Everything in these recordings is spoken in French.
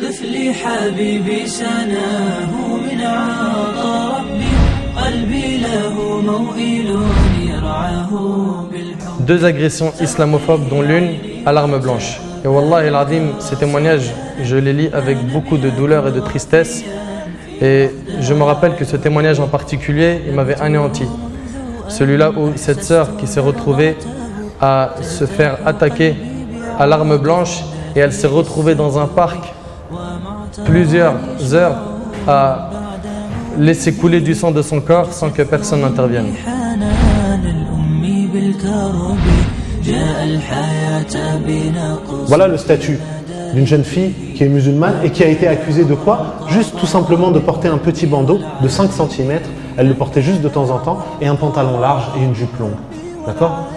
طفلي حبيبي سناه من عطا ربي قلبي له موئل يرعاه بالحب. Deux agressions islamophobes, dont l'une à l'arme blanche. Et Wallah el-Azim, ces témoignages, je les lis avec beaucoup de douleur et de tristesse. Et je me rappelle que ce témoignage en particulier, il m'avait anéanti. Celui-là où cette sœur qui s'est retrouvée à se faire attaquer à l'arme blanche et elle s'est retrouvée dans un parc plusieurs heures à laisser couler du sang de son corps sans que personne n'intervienne. Voilà le statut d'une jeune fille qui est musulmane et qui a été accusée de quoi? Juste tout simplement de porter un petit bandeau de 5 cm, elle le portait juste de temps en temps, et un pantalon large et une jupe longue. D'accord?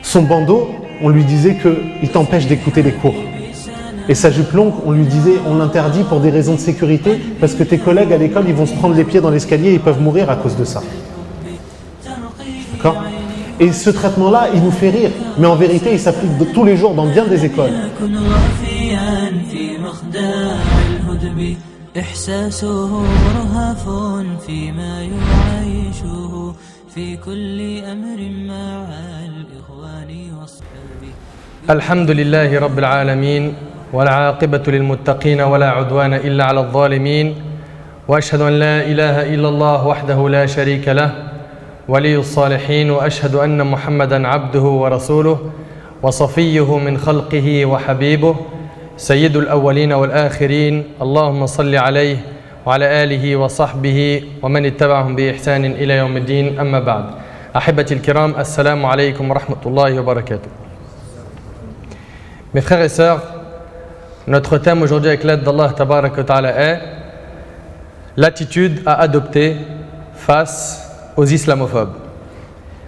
Son bandeau, on lui disait qu'il t'empêche d'écouter les cours. Et sa jupe longue, on lui disait, on l'interdit pour des raisons de sécurité, parce que tes collègues à l'école, ils vont se prendre les pieds dans l'escalier et ils peuvent mourir à cause de ça. D'accord? Et ce traitement-là, il nous fait rire, mais en vérité, il s'applique tous les jours dans bien des écoles. Alhamdulillahi Rabbil Alamin, wa l'aqibatu lil muttaqin wa la udwana illa ala al-zalimin, wa ashhadu an la ilaha illa Allah wahdahu la sharika lah. ولي الصالحين وأشهد أن محمدًا عبده ورسوله وصفيه من خلقه وحبيبه سيد الأولين والآخرين اللهم صل عليه وعلى آله وصحبه ومن اتبعهم بإحسان إلى يوم الدين أما بعد أحبتي الكرام السلام عليكم ورحمة الله وبركاته. Mes frères et sœurs, notre thème aujourd'hui avec l'aide d'Allah Tabarak wa Ta'ala est l'attitude à adopter face aux islamophobes.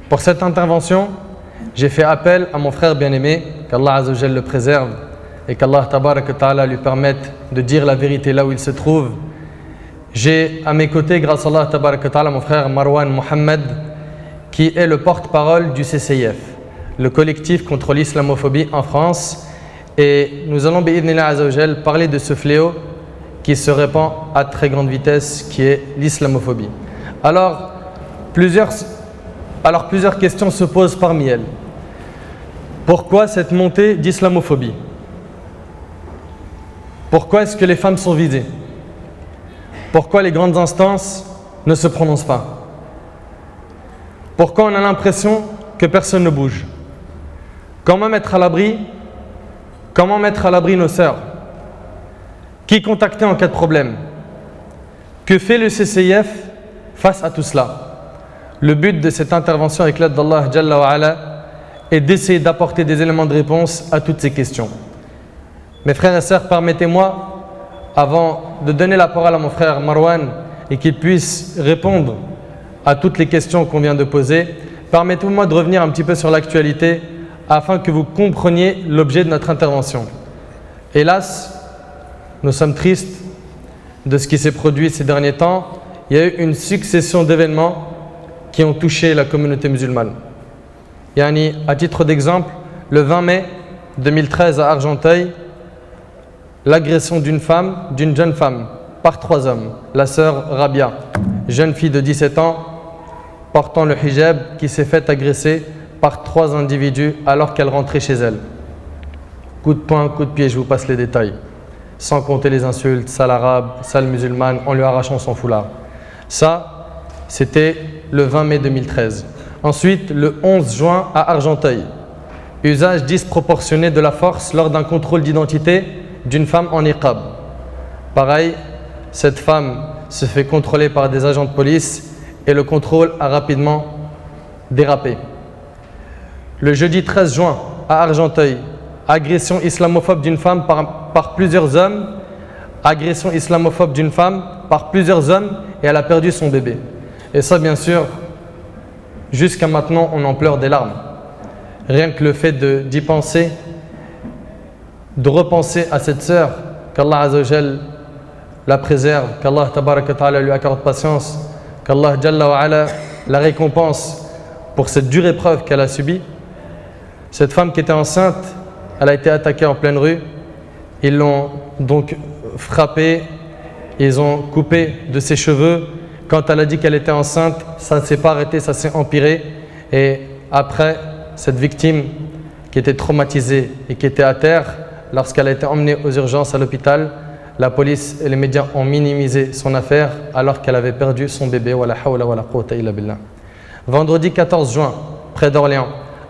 Pour cette intervention, j'ai fait appel à mon frère bien-aimé, qu'Allah Azza wa Jalla le préserve et qu'Allah Tabarak wa Ta'ala lui permette de dire la vérité là où il se trouve. J'ai à mes côtés, grâce à Allah Tabarak wa Ta'ala, mon frère Marwan Mohammed, qui est le porte-parole du CCIF, le collectif contre l'islamophobie en France. Et nous allons, bi'idhnillah Azza wa Jalla, parler de ce fléau qui se répand à très grande vitesse, qui est l'islamophobie. Alors, plusieurs questions se posent parmi elles. Pourquoi cette montée d'islamophobie? Pourquoi est-ce que les femmes sont visées? Pourquoi les grandes instances ne se prononcent pas? Pourquoi on a l'impression que personne ne bouge? Comment mettre à l'abri nos sœurs? Qui contacter en cas de problème? Que fait le CCIF face à tout cela? Le but de cette intervention avec l'aide d'Allah Jalla wa Ala est d'essayer d'apporter des éléments de réponse à toutes ces questions. Mes frères et sœurs, permettez-moi, avant de donner la parole à mon frère Marwan et qu'il puisse répondre à toutes les questions qu'on vient de poser, permettez-moi de revenir un petit peu sur l'actualité afin que vous compreniez l'objet de notre intervention. Hélas, nous sommes tristes de ce qui s'est produit ces derniers temps. Il y a eu une succession d'événements qui ont touché la communauté musulmane. Yani, à titre d'exemple, le 20 mai 2013 à Argenteuil, l'agression d'une jeune femme, par 3 hommes, la sœur Rabia, jeune fille de 17 ans, portant le hijab, qui s'est fait agresser par 3 individus alors qu'elle rentrait chez elle. Coup de poing, coup de pied, je vous passe les détails. Sans compter les insultes, sale arabe, sale musulmane, en lui arrachant son foulard. Ça, c'était le 20 mai 2013. Ensuite, le 11 juin à Argenteuil, usage disproportionné de la force lors d'un contrôle d'identité d'une femme en niqab. Pareil, cette femme se fait contrôler par des agents de police et le contrôle a rapidement dérapé. Le jeudi 13 juin à Argenteuil, agression islamophobe d'une femme par plusieurs hommes, agression islamophobe d'une femme par plusieurs hommes et elle a perdu son bébé. Et ça, bien sûr, jusqu'à maintenant, on en pleure des larmes. Rien que le fait d'y penser, de repenser à cette sœur, qu'Allah Azza wa Jal la préserve, qu'Allah Tabarak wa Ta'ala lui accorde patience, qu'Allah Jalla wa Ala la récompense pour cette dure épreuve qu'elle a subie. Cette femme qui était enceinte, elle a été attaquée en pleine rue Ils l'ont donc frappée, ils ont coupé de ses cheveux. Quand elle a dit qu'elle était enceinte, ça ne s'est pas arrêté, ça s'est empiré. Et après, cette victime qui était traumatisée et qui était à terre, lorsqu'elle a été emmenée aux urgences à l'hôpital, la police et les médias ont minimisé son affaire alors qu'elle avait perdu son bébé. Vendredi 14 juin, près d'Orléans,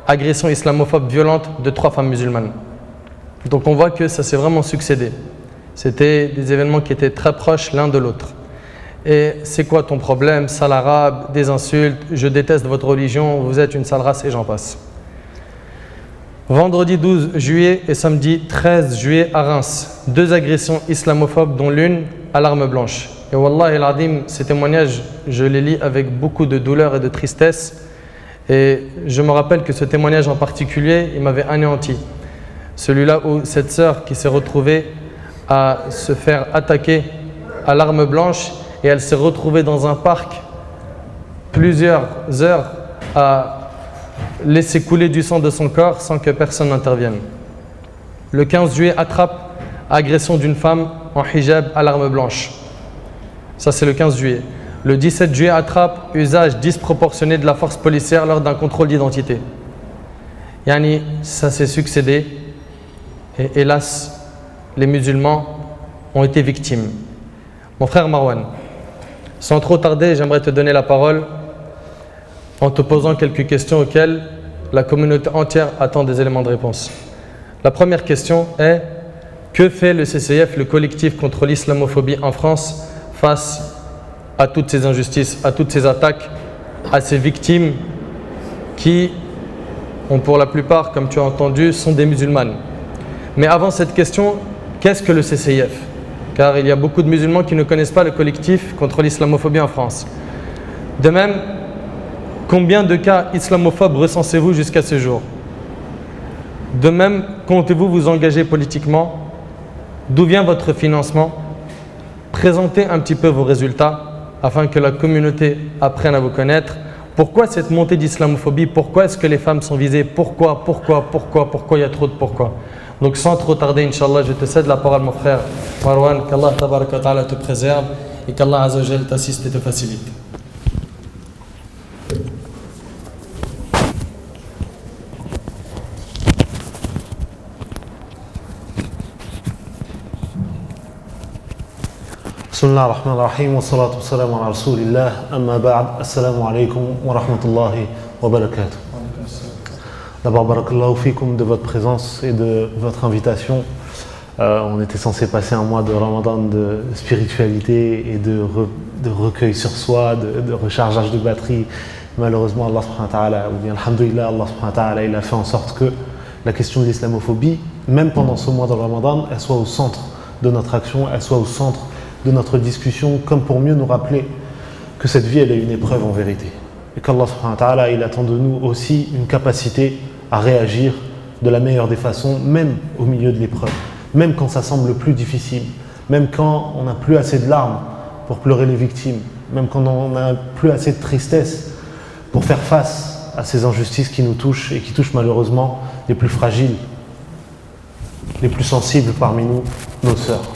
agression islamophobe violente de 3 femmes musulmanes. Donc on voit que ça s'est vraiment succédé. C'était des événements qui étaient très proches l'un de l'autre. Et c'est quoi ton problème? Sale arabe, des insultes, je déteste votre religion, vous êtes une sale race et j'en passe. Vendredi 12 juillet et samedi 13 juillet à Reims, 2 agressions islamophobes dont l'une à l'arme blanche. Et Wallahi al-Adim, ces témoignages, je les lis avec beaucoup de douleur et de tristesse. Et je me rappelle que ce témoignage en particulier, il m'avait anéanti. Celui-là où cette sœur qui s'est retrouvée à se faire attaquer à l'arme blanche et elle s'est retrouvée dans un parc plusieurs heures à laisser couler du sang de son corps sans que personne n'intervienne. Le 15 juillet, attrape agression d'une femme en hijab à l'arme blanche. Ça c'est le 15 juillet. Le 17 juillet, attrape usage disproportionné de la force policière lors d'un contrôle d'identité. Yani, ça s'est succédé et hélas, les musulmans ont été victimes. Mon frère Marwan, sans trop tarder, j'aimerais te donner la parole en te posant quelques questions auxquelles la communauté entière attend des éléments de réponse. La première question est: que fait le CCIF, le collectif contre l'islamophobie en France, face à toutes ces injustices, à toutes ces attaques, à ces victimes qui, pour la plupart, comme tu as entendu, sont des musulmanes? Mais avant cette question, qu'est-ce que le CCIF? Car il y a beaucoup de musulmans qui ne connaissent pas le collectif contre l'islamophobie en France. De même, combien de cas islamophobes recensez-vous jusqu'à ce jour? De même, comptez-vous vous engager politiquement? D'où vient votre financement? Présentez un petit peu vos résultats afin que la communauté apprenne à vous connaître. Pourquoi cette montée d'islamophobie? Pourquoi est-ce que les femmes sont visées? Pourquoi il y a trop de pourquoi? Donc sans trop tarder, Inch'Allah, je te cède la parole, mon frère Marwan. Qu'Allah tabaraka wa ta'ala te préserve et qu'Allah azza wa jalla t'assiste et te facilite. Bismillah ar-Rahman ar-Rahim, wa salatu wa salam ala Rasulillah, amma ba'd, assalamu alaikum wa rahmatullahi wa barakatuh. D'abord, barakallahu fikum de votre présence et de votre invitation. On était censé passer un mois de Ramadan de spiritualité et de recueil sur soi, de rechargeage de batterie. Malheureusement, Allah subhanahu wa ta'ala, ou bien alhamdoulilah, Allah subhanahu wa ta'ala, il a fait en sorte que la question de l'islamophobie, même pendant ce mois de Ramadan, elle soit au centre de notre action, elle soit au centre de notre discussion, comme pour mieux nous rappeler que cette vie, elle est une épreuve en vérité. Et qu'Allah subhanahu wa ta'ala, il attend de nous aussi une capacité à réagir de la meilleure des façons, même au milieu de l'épreuve, même quand ça semble le plus difficile, même quand on n'a plus assez de larmes pour pleurer les victimes, même quand on n'a plus assez de tristesse pour faire face à ces injustices qui nous touchent et qui touchent malheureusement les plus fragiles, les plus sensibles parmi nous, nos sœurs.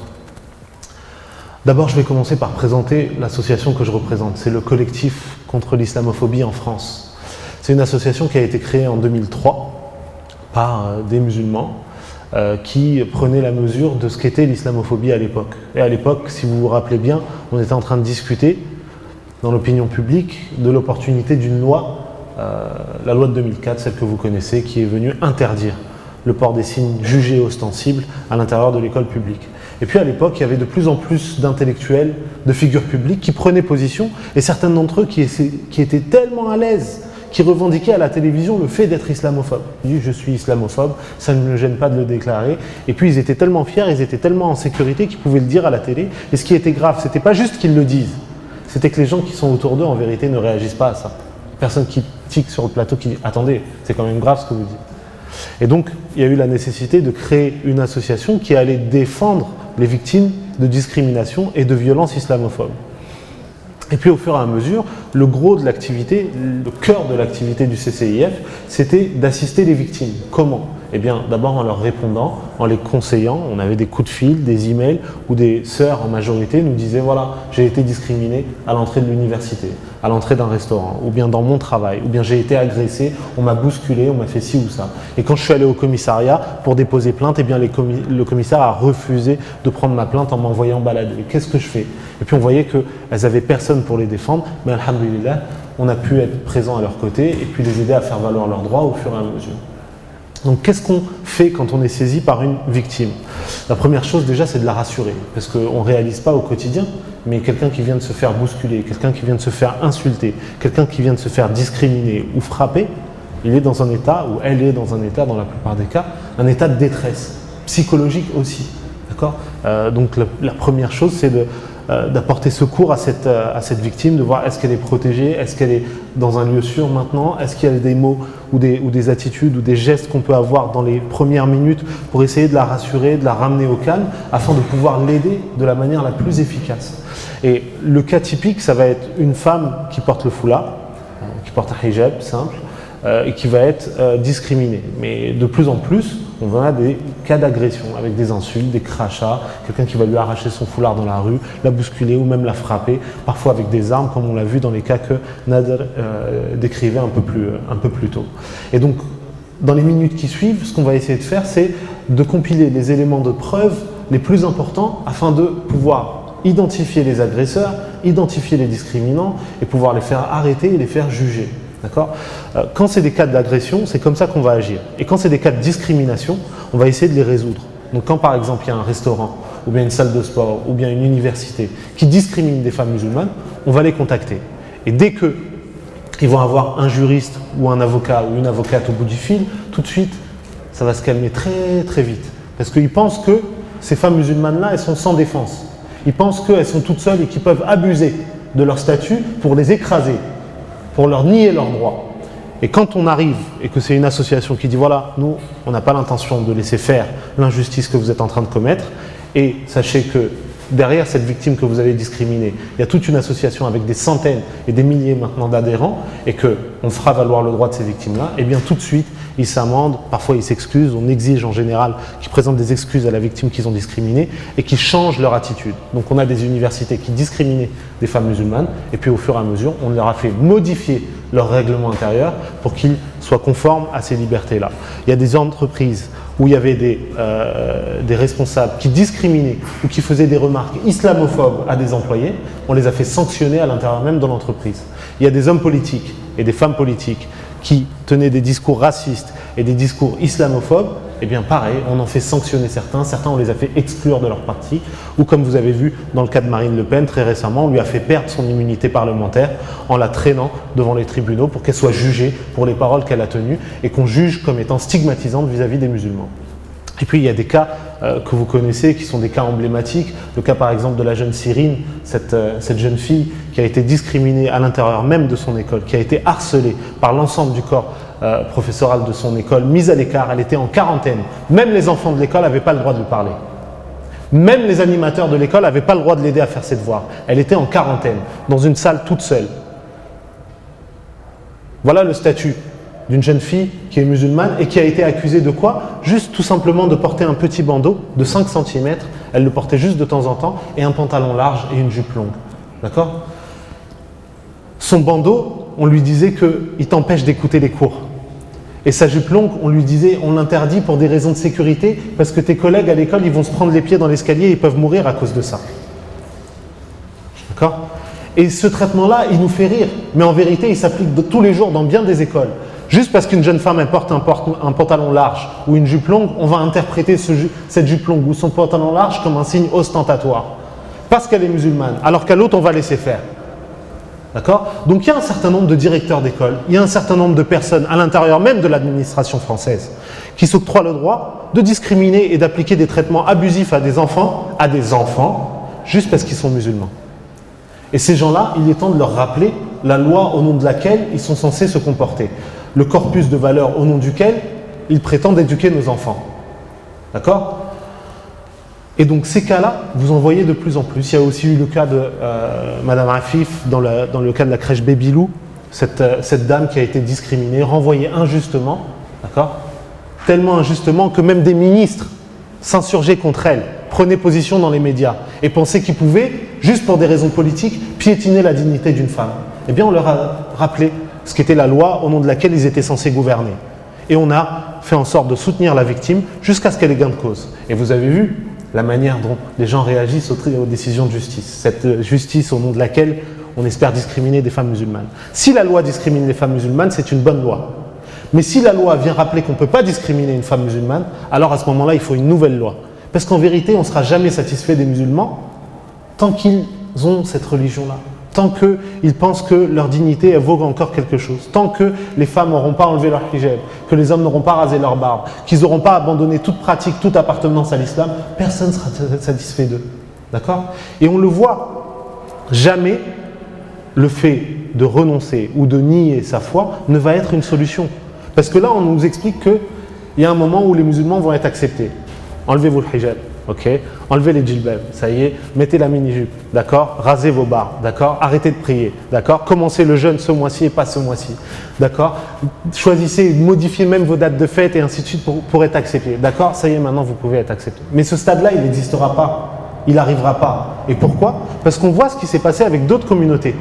D'abord, je vais commencer par présenter l'association que je représente. C'est le collectif contre l'islamophobie en France. C'est une association qui a été créée en 2003 par des musulmans qui prenaient la mesure de ce qu'était l'islamophobie à l'époque. Et à l'époque, si vous vous rappelez bien, on était en train de discuter dans l'opinion publique de l'opportunité d'une loi, la loi de 2004, celle que vous connaissez, qui est venue interdire le port des signes jugés ostensibles à l'intérieur de l'école publique. Et puis à l'époque, il y avait de plus en plus d'intellectuels, de figures publiques qui prenaient position, et certains d'entre eux qui étaient tellement à l'aise, qui revendiquaient à la télévision le fait d'être islamophobe. Ils disent: je suis islamophobe, ça ne me gêne pas de le déclarer. Et puis ils étaient tellement fiers, ils étaient tellement en sécurité qu'ils pouvaient le dire à la télé. Et ce qui était grave, c'était pas juste qu'ils le disent, c'était que les gens qui sont autour d'eux en vérité ne réagissent pas à ça. Personne qui tique sur le plateau qui dit: attendez, c'est quand même grave ce que vous dites. Et donc il y a eu la nécessité de créer une association qui allait défendre les victimes de discrimination et de violences islamophobes. Et puis au fur et à mesure, le gros de l'activité, le cœur de l'activité du CCIF, c'était d'assister les victimes. Comment? Eh bien, d'abord en leur répondant, en les conseillant. On avait des coups de fil, des emails, où des sœurs en majorité nous disaient voilà, j'ai été discriminée à l'entrée de l'université, à l'entrée d'un restaurant, ou bien dans mon travail, ou bien j'ai été agressée, on m'a bousculé, on m'a fait ci ou ça. Et quand je suis allé au commissariat pour déposer plainte, eh bien le commissaire a refusé de prendre ma plainte en m'envoyant balader. Qu'est-ce que je fais? Et puis on voyait qu'elles n'avaient personne pour les défendre, mais alhamdoulilah, on a pu être présent à leur côté et puis les aider à faire valoir leurs droits au fur et à mesure. Donc qu'est-ce qu'on fait quand on est saisi par une victime? La première chose déjà, c'est de la rassurer, parce qu'on ne réalise pas au quotidien, mais quelqu'un qui vient de se faire bousculer, quelqu'un qui vient de se faire insulter, quelqu'un qui vient de se faire discriminer ou frapper, il est dans un état, ou elle est dans un état, dans la plupart des cas, un état de détresse, psychologique aussi. D'accord? Donc la première chose, c'est d'apporter secours à cette victime, de voir est-ce qu'elle est protégée, est-ce qu'elle est dans un lieu sûr maintenant, est-ce qu'il y a des mots ou des attitudes ou des gestes qu'on peut avoir dans les premières minutes pour essayer de la rassurer, de la ramener au calme, afin de pouvoir l'aider de la manière la plus efficace. Et le cas typique, ça va être une femme qui porte le foulard, qui porte un hijab simple, et qui va être discriminée. Mais de plus en plus, on a des cas d'agression avec des insultes, des crachats, quelqu'un qui va lui arracher son foulard dans la rue, la bousculer ou même la frapper, parfois avec des armes, comme on l'a vu dans les cas que Nader décrivait un peu plus tôt. Et donc, dans les minutes qui suivent, ce qu'on va essayer de faire, c'est de compiler les éléments de preuve les plus importants afin de pouvoir identifier les agresseurs, identifier les discriminants et pouvoir les faire arrêter et les faire juger. D'accord? Quand c'est des cas d'agression, c'est comme ça qu'on va agir. Et quand c'est des cas de discrimination, on va essayer de les résoudre. Donc quand par exemple il y a un restaurant, ou bien une salle de sport, ou bien une université qui discrimine des femmes musulmanes, on va les contacter. Et dès qu'ils vont avoir un juriste ou un avocat ou une avocate au bout du fil, tout de suite, ça va se calmer très très vite. Parce qu'ils pensent que ces femmes musulmanes-là, elles sont sans défense. Ils pensent qu'elles sont toutes seules et qu'ils peuvent abuser de leur statut pour les écraser, pour leur nier leurs droits. Et quand on arrive et que c'est une association qui dit voilà, nous, on n'a pas l'intention de laisser faire l'injustice que vous êtes en train de commettre, et sachez que derrière cette victime que vous avez discriminée, il y a toute une association avec des centaines et des milliers maintenant d'adhérents, et qu'on fera valoir le droit de ces victimes-là, et bien tout de suite, ils s'amendent, parfois ils s'excusent, on exige en général qu'ils présentent des excuses à la victime qu'ils ont discriminée et qu'ils changent leur attitude. Donc on a des universités qui discriminaient des femmes musulmanes et puis au fur et à mesure, on leur a fait modifier leur règlement intérieur pour qu'ils soient conformes à ces libertés-là. Il y a des entreprises où il y avait des responsables qui discriminaient ou qui faisaient des remarques islamophobes à des employés, on les a fait sanctionner à l'intérieur même de l'entreprise. Il y a des hommes politiques et des femmes politiques qui tenaient des discours racistes et des discours islamophobes, eh bien pareil, on en fait sanctionner certains on les a fait exclure de leur parti, ou comme vous avez vu dans le cas de Marine Le Pen très récemment, on lui a fait perdre son immunité parlementaire en la traînant devant les tribunaux pour qu'elle soit jugée pour les paroles qu'elle a tenues et qu'on juge comme étant stigmatisantes vis-à-vis des musulmans. Et puis il y a des cas que vous connaissez qui sont des cas emblématiques. Le cas par exemple de la jeune Cyrine, cette jeune fille qui a été discriminée à l'intérieur même de son école, qui a été harcelée par l'ensemble du corps professoral de son école, mise à l'écart, elle était en quarantaine. Même les enfants de l'école n'avaient pas le droit de lui parler. Même les animateurs de l'école n'avaient pas le droit de l'aider à faire ses devoirs. Elle était en quarantaine, dans une salle toute seule. Voilà le statut d'une jeune fille qui est musulmane et qui a été accusée de quoi? Juste tout simplement de porter un petit bandeau de 5 cm, elle le portait juste de temps en temps, et un pantalon large et une jupe longue. D'accord? Son bandeau, on lui disait qu'il t'empêche d'écouter les cours. Et sa jupe longue, on lui disait, on l'interdit pour des raisons de sécurité, parce que tes collègues à l'école, ils vont se prendre les pieds dans l'escalier et ils peuvent mourir à cause de ça. D'accord? Et ce traitement-là, il nous fait rire, mais en vérité, il s'applique tous les jours dans bien des écoles. Juste parce qu'une jeune femme elle porte un pantalon large ou une jupe longue, on va interpréter cette jupe longue ou son pantalon large comme un signe ostentatoire. Parce qu'elle est musulmane, alors qu'à l'autre, on va laisser faire. D'accord? Donc il y a un certain nombre de directeurs d'école, il y a un certain nombre de personnes à l'intérieur même de l'administration française qui s'octroient le droit de discriminer et d'appliquer des traitements abusifs à des enfants, juste parce qu'ils sont musulmans. Et ces gens-là, il est temps de leur rappeler la loi au nom de laquelle ils sont censés se comporter. Le corpus de valeurs au nom duquel ils prétendent éduquer nos enfants. D'accord? Et donc ces cas-là, vous en voyez de plus en plus. Il y a aussi eu le cas de Madame Afif dans le cas de la crèche Babylou, cette dame qui a été discriminée, renvoyée injustement, d'accord, tellement injustement que même des ministres s'insurgeaient contre elle, prenaient position dans les médias et pensaient qu'ils pouvaient, juste pour des raisons politiques, piétiner la dignité d'une femme. Eh bien, on leur a rappelé ce qu'était la loi au nom de laquelle ils étaient censés gouverner. Et on a fait en sorte de soutenir la victime jusqu'à ce qu'elle ait gain de cause. Et vous avez vu la manière dont les gens réagissent aux décisions de justice. Cette justice au nom de laquelle on espère discriminer des femmes musulmanes. Si la loi discrimine les femmes musulmanes, c'est une bonne loi. Mais si la loi vient rappeler qu'on ne peut pas discriminer une femme musulmane, alors à ce moment-là, il faut une nouvelle loi. Parce qu'en vérité, on ne sera jamais satisfait des musulmans tant qu'ils ont cette religion-là. Tant qu'ils pensent que leur dignité elle vaut encore quelque chose, tant que les femmes n'auront pas enlevé leur hijab, que les hommes n'auront pas rasé leur barbe, qu'ils n'auront pas abandonné toute pratique, toute appartenance à l'islam, personne ne sera satisfait d'eux. D'accord ? Et on le voit, jamais le fait de renoncer ou de nier sa foi ne va être une solution. Parce que là, on nous explique qu'il y a un moment où les musulmans vont être acceptés. Enlevez-vous le hijab. Ok, enlevez les djilbab, ça y est, mettez la mini-jupe, d'accord, rasez vos barbes, d'accord, arrêtez de prier, d'accord, commencez le jeûne ce mois-ci et pas ce mois-ci, d'accord, choisissez, modifiez même vos dates de fête et ainsi de suite pour être accepté, d'accord, ça y est, maintenant vous pouvez être accepté. Mais ce stade-là, il n'existera pas, il n'arrivera pas. Et pourquoi ? Parce qu'on voit ce qui s'est passé avec d'autres communautés.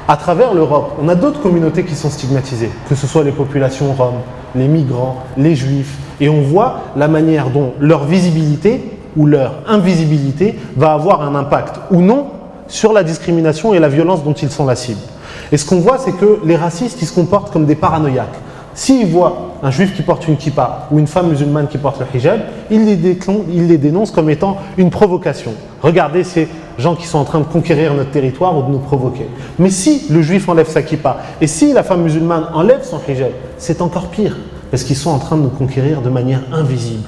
À travers l'Europe, on a d'autres communautés qui sont stigmatisées, que ce soit les populations roms, les migrants, les juifs, et on voit la manière dont leur visibilité ou leur invisibilité va avoir un impact ou non sur la discrimination et la violence dont ils sont la cible. Et ce qu'on voit, c'est que les racistes, ils se comportent comme des paranoïaques. S'ils voient un juif qui porte une kippa ou une femme musulmane qui porte le hijab, ils les dénoncent comme étant une provocation. Regardez ces gens qui sont en train de conquérir notre territoire ou de nous provoquer. Mais si le juif enlève sa kippa et si la femme musulmane enlève son hijab, c'est encore pire, parce qu'ils sont en train de nous conquérir de manière invisible.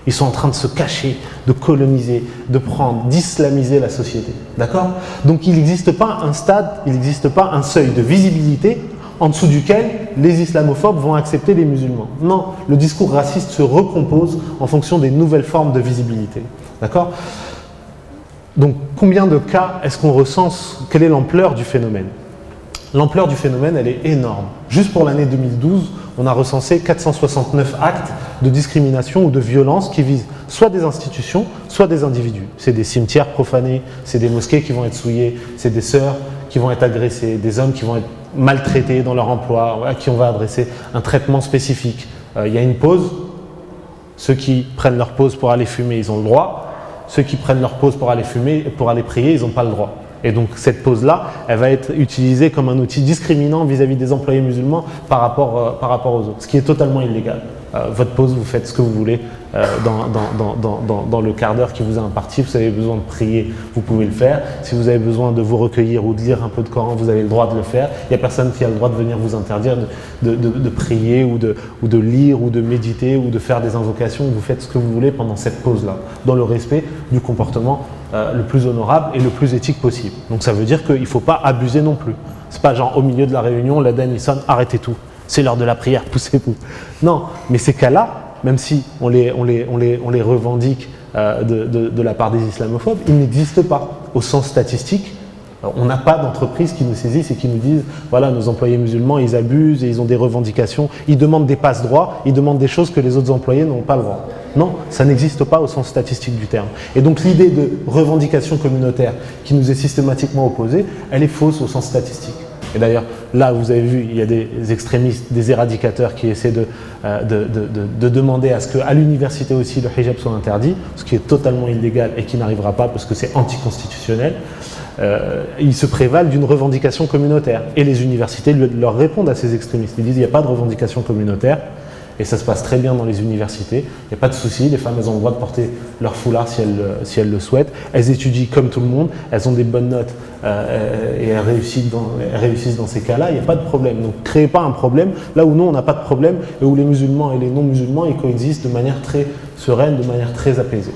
Ils sont en train de se cacher, de coloniser, de prendre, d'islamiser la société. D'accord ? Donc il n'existe pas un stade, il n'existe pas un seuil de visibilité en dessous duquel les islamophobes vont accepter les musulmans. Non, le discours raciste se recompose en fonction des nouvelles formes de visibilité. D'accord ? Donc combien de cas est-ce qu'on recense ? Quelle est l'ampleur du phénomène ? L'ampleur du phénomène, elle est énorme. Juste pour l'année 2012, on a recensé 469 actes de discrimination ou de violence qui visent soit des institutions, soit des individus. C'est des cimetières profanés, c'est des mosquées qui vont être souillées, c'est des sœurs qui vont être agressées, des hommes qui vont être maltraités dans leur emploi, à qui on va adresser un traitement spécifique. Il y a une pause, ceux qui prennent leur pause pour aller fumer, ils ont le droit. Ceux qui prennent leur pause pour aller fumer, pour aller prier, ils n'ont pas le droit. Et donc cette pause-là, elle va être utilisée comme un outil discriminant vis-à-vis des employés musulmans par rapport aux autres, ce qui est totalement illégal. Votre pause, vous faites ce que vous voulez dans le quart d'heure qui vous est imparti. Vous avez besoin de prier, vous pouvez le faire. Si vous avez besoin de vous recueillir ou de lire un peu de Coran, vous avez le droit de le faire. Il n'y a personne qui a le droit de venir vous interdire de prier ou de lire ou de méditer ou de faire des invocations. Vous faites ce que vous voulez pendant cette pause-là, dans le respect du comportement le plus honorable et le plus éthique possible. Donc ça veut dire qu'il ne faut pas abuser non plus. C'est pas genre au milieu de la réunion, l'adhan il sonne, arrêtez tout. C'est l'heure de la prière, poussez-vous. Non, mais ces cas-là, même si on les revendique de la part des islamophobes, ils n'existent pas. Au sens statistique, on n'a pas d'entreprise qui nous saisissent et qui nous disent voilà, nos employés musulmans, ils abusent et ils ont des revendications, ils demandent des passe-droits, ils demandent des choses que les autres employés n'ont pas le droit. Non, ça n'existe pas au sens statistique du terme. Et donc l'idée de revendication communautaire qui nous est systématiquement opposée, elle est fausse au sens statistique. Et d'ailleurs, là, vous avez vu, il y a des extrémistes, des éradicateurs qui essaient de demander à ce qu'à l'université aussi le hijab soit interdit, ce qui est totalement illégal et qui n'arrivera pas parce que c'est anticonstitutionnel. Ils se prévalent d'une revendication communautaire. Et les universités leur répondent à ces extrémistes. Ils disent il n'y a pas de revendication communautaire. Et ça se passe très bien dans les universités. Il n'y a pas de souci, les femmes elles ont le droit de porter leur foulard si elles le souhaitent. Elles étudient comme tout le monde, elles ont des bonnes notes et elles réussissent dans ces cas-là, il n'y a pas de problème. Donc créez pas un problème là où nous on n'a pas de problème et où les musulmans et les non-musulmans ils coexistent de manière très sereine, de manière très apaisée.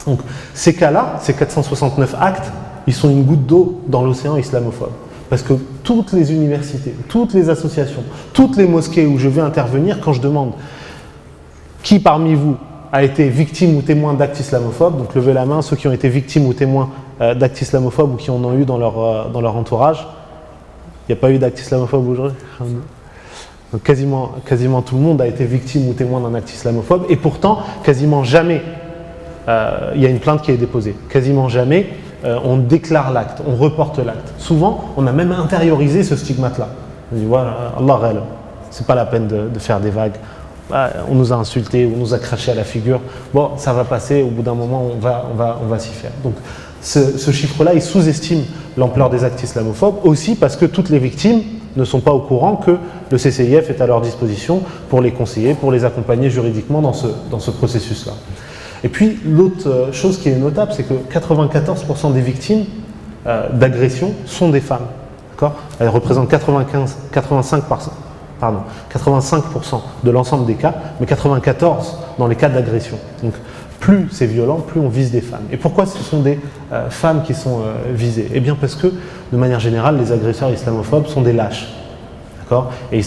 Donc ces cas-là, ces 469 actes, ils sont une goutte d'eau dans l'océan islamophobe. Parce que toutes les universités, toutes les associations, toutes les mosquées où je vais intervenir, quand je demande qui parmi vous a été victime ou témoin d'actes islamophobes, donc levez la main, ceux qui ont été victimes ou témoins d'actes islamophobes ou qui en ont eu dans leur entourage. Il n'y a pas eu d'actes islamophobes aujourd'hui ? Donc quasiment tout le monde a été victime ou témoin d'un acte islamophobe, et pourtant, quasiment jamais il y a une plainte qui est déposée. Quasiment jamais on déclare l'acte, on reporte l'acte. Souvent, on a même intériorisé ce stigmate-là. On dit, voilà, Allah ghal, c'est pas la peine de faire des vagues. On nous a insultés, on nous a craché à la figure. Bon, ça va passer, au bout d'un moment, on va s'y faire. Donc, ce chiffre-là, il sous-estime l'ampleur des actes islamophobes, aussi parce que toutes les victimes ne sont pas au courant que le CCIF est à leur disposition pour les conseiller, pour les accompagner juridiquement dans ce processus-là. Et puis, l'autre chose qui est notable, c'est que 94% des victimes d'agression sont des femmes. D'accord ? Elles représentent 85% de l'ensemble des cas, mais 94% dans les cas d'agression. Donc, plus c'est violent, plus on vise des femmes. Et pourquoi ce sont des femmes qui sont visées ? Eh bien parce que, de manière générale, les agresseurs islamophobes sont des lâches. D'accord ? Et ils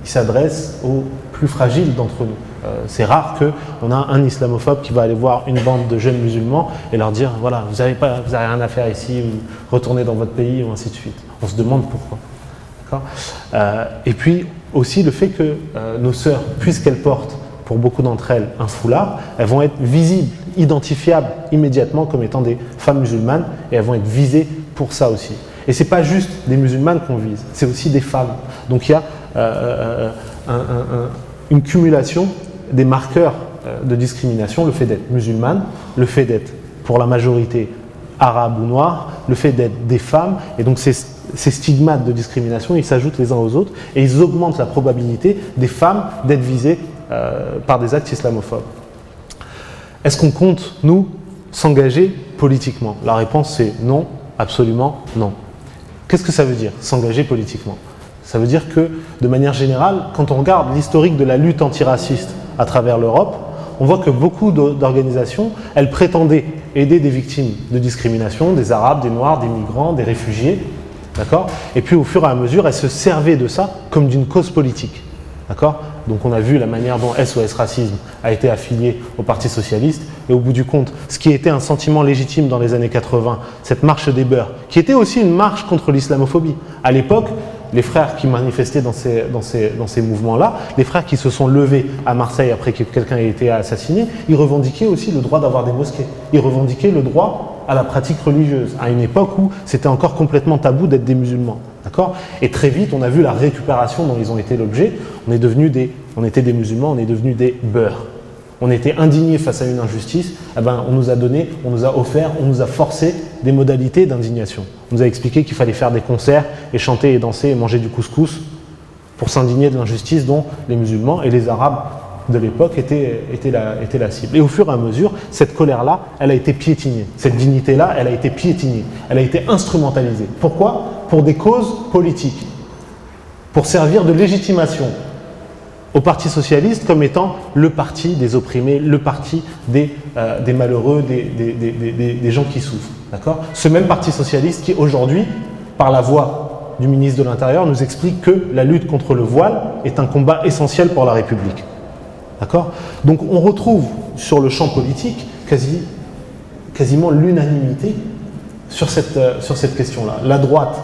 s'adressent aux plus fragiles d'entre nous. C'est rare qu'on a un islamophobe qui va aller voir une bande de jeunes musulmans et leur dire « voilà, vous n'avez rien à faire ici, vous retournez dans votre pays » ou ainsi de suite. On se demande pourquoi. D'accord ? Et puis aussi le fait que nos sœurs, puisqu'elles portent pour beaucoup d'entre elles un foulard, elles vont être visibles, identifiables immédiatement comme étant des femmes musulmanes, et elles vont être visées pour ça aussi. Et ce n'est pas juste des musulmanes qu'on vise, c'est aussi des femmes. Donc il y a une cumulation des marqueurs de discrimination, le fait d'être musulmane, le fait d'être pour la majorité arabe ou noire, le fait d'être des femmes, et donc ces stigmates de discrimination, ils s'ajoutent les uns aux autres, et ils augmentent la probabilité des femmes d'être visées par des actes islamophobes. Est-ce qu'on compte, nous, s'engager politiquement ? La réponse c'est non, absolument non. Qu'est-ce que ça veut dire, s'engager politiquement ? Ça veut dire que, de manière générale, quand on regarde l'historique de la lutte antiraciste à travers l'Europe, on voit que beaucoup d'organisations, elles prétendaient aider des victimes de discrimination, des Arabes, des Noirs, des migrants, des réfugiés, d'accord ? Et puis au fur et à mesure, elles se servaient de ça comme d'une cause politique, d'accord ? Donc on a vu la manière dont SOS Racisme a été affilié au Parti Socialiste, et au bout du compte, ce qui était un sentiment légitime dans les années 80, cette marche des beurs, qui était aussi une marche contre l'islamophobie. À l'époque, les frères qui manifestaient dans ces mouvements-là, les frères qui se sont levés à Marseille après que quelqu'un ait été assassiné, ils revendiquaient aussi le droit d'avoir des mosquées. Ils revendiquaient le droit à la pratique religieuse, à une époque où c'était encore complètement tabou d'être des musulmans. D'accord ? Et très vite, on a vu la récupération dont ils ont été l'objet. On était des musulmans, on est devenus des beurs. On était indignés face à une injustice, eh ben, on nous a donné, on nous a offert, on nous a forcé des modalités d'indignation. On nous a expliqué qu'il fallait faire des concerts et chanter et danser et manger du couscous pour s'indigner de l'injustice dont les musulmans et les arabes de l'époque étaient la cible. Et au fur et à mesure, cette colère-là, elle a été piétinée. Cette dignité-là, elle a été piétinée. Elle a été instrumentalisée. Pourquoi ? Pour des causes politiques. Pour servir de légitimation au Parti Socialiste comme étant le parti des opprimés, le parti des malheureux, des gens qui souffrent. D'accord ? Ce même Parti Socialiste qui aujourd'hui, par la voix du ministre de l'Intérieur, nous explique que la lutte contre le voile est un combat essentiel pour la République. D'accord ? Donc on retrouve sur le champ politique quasiment l'unanimité sur cette question-là. La droite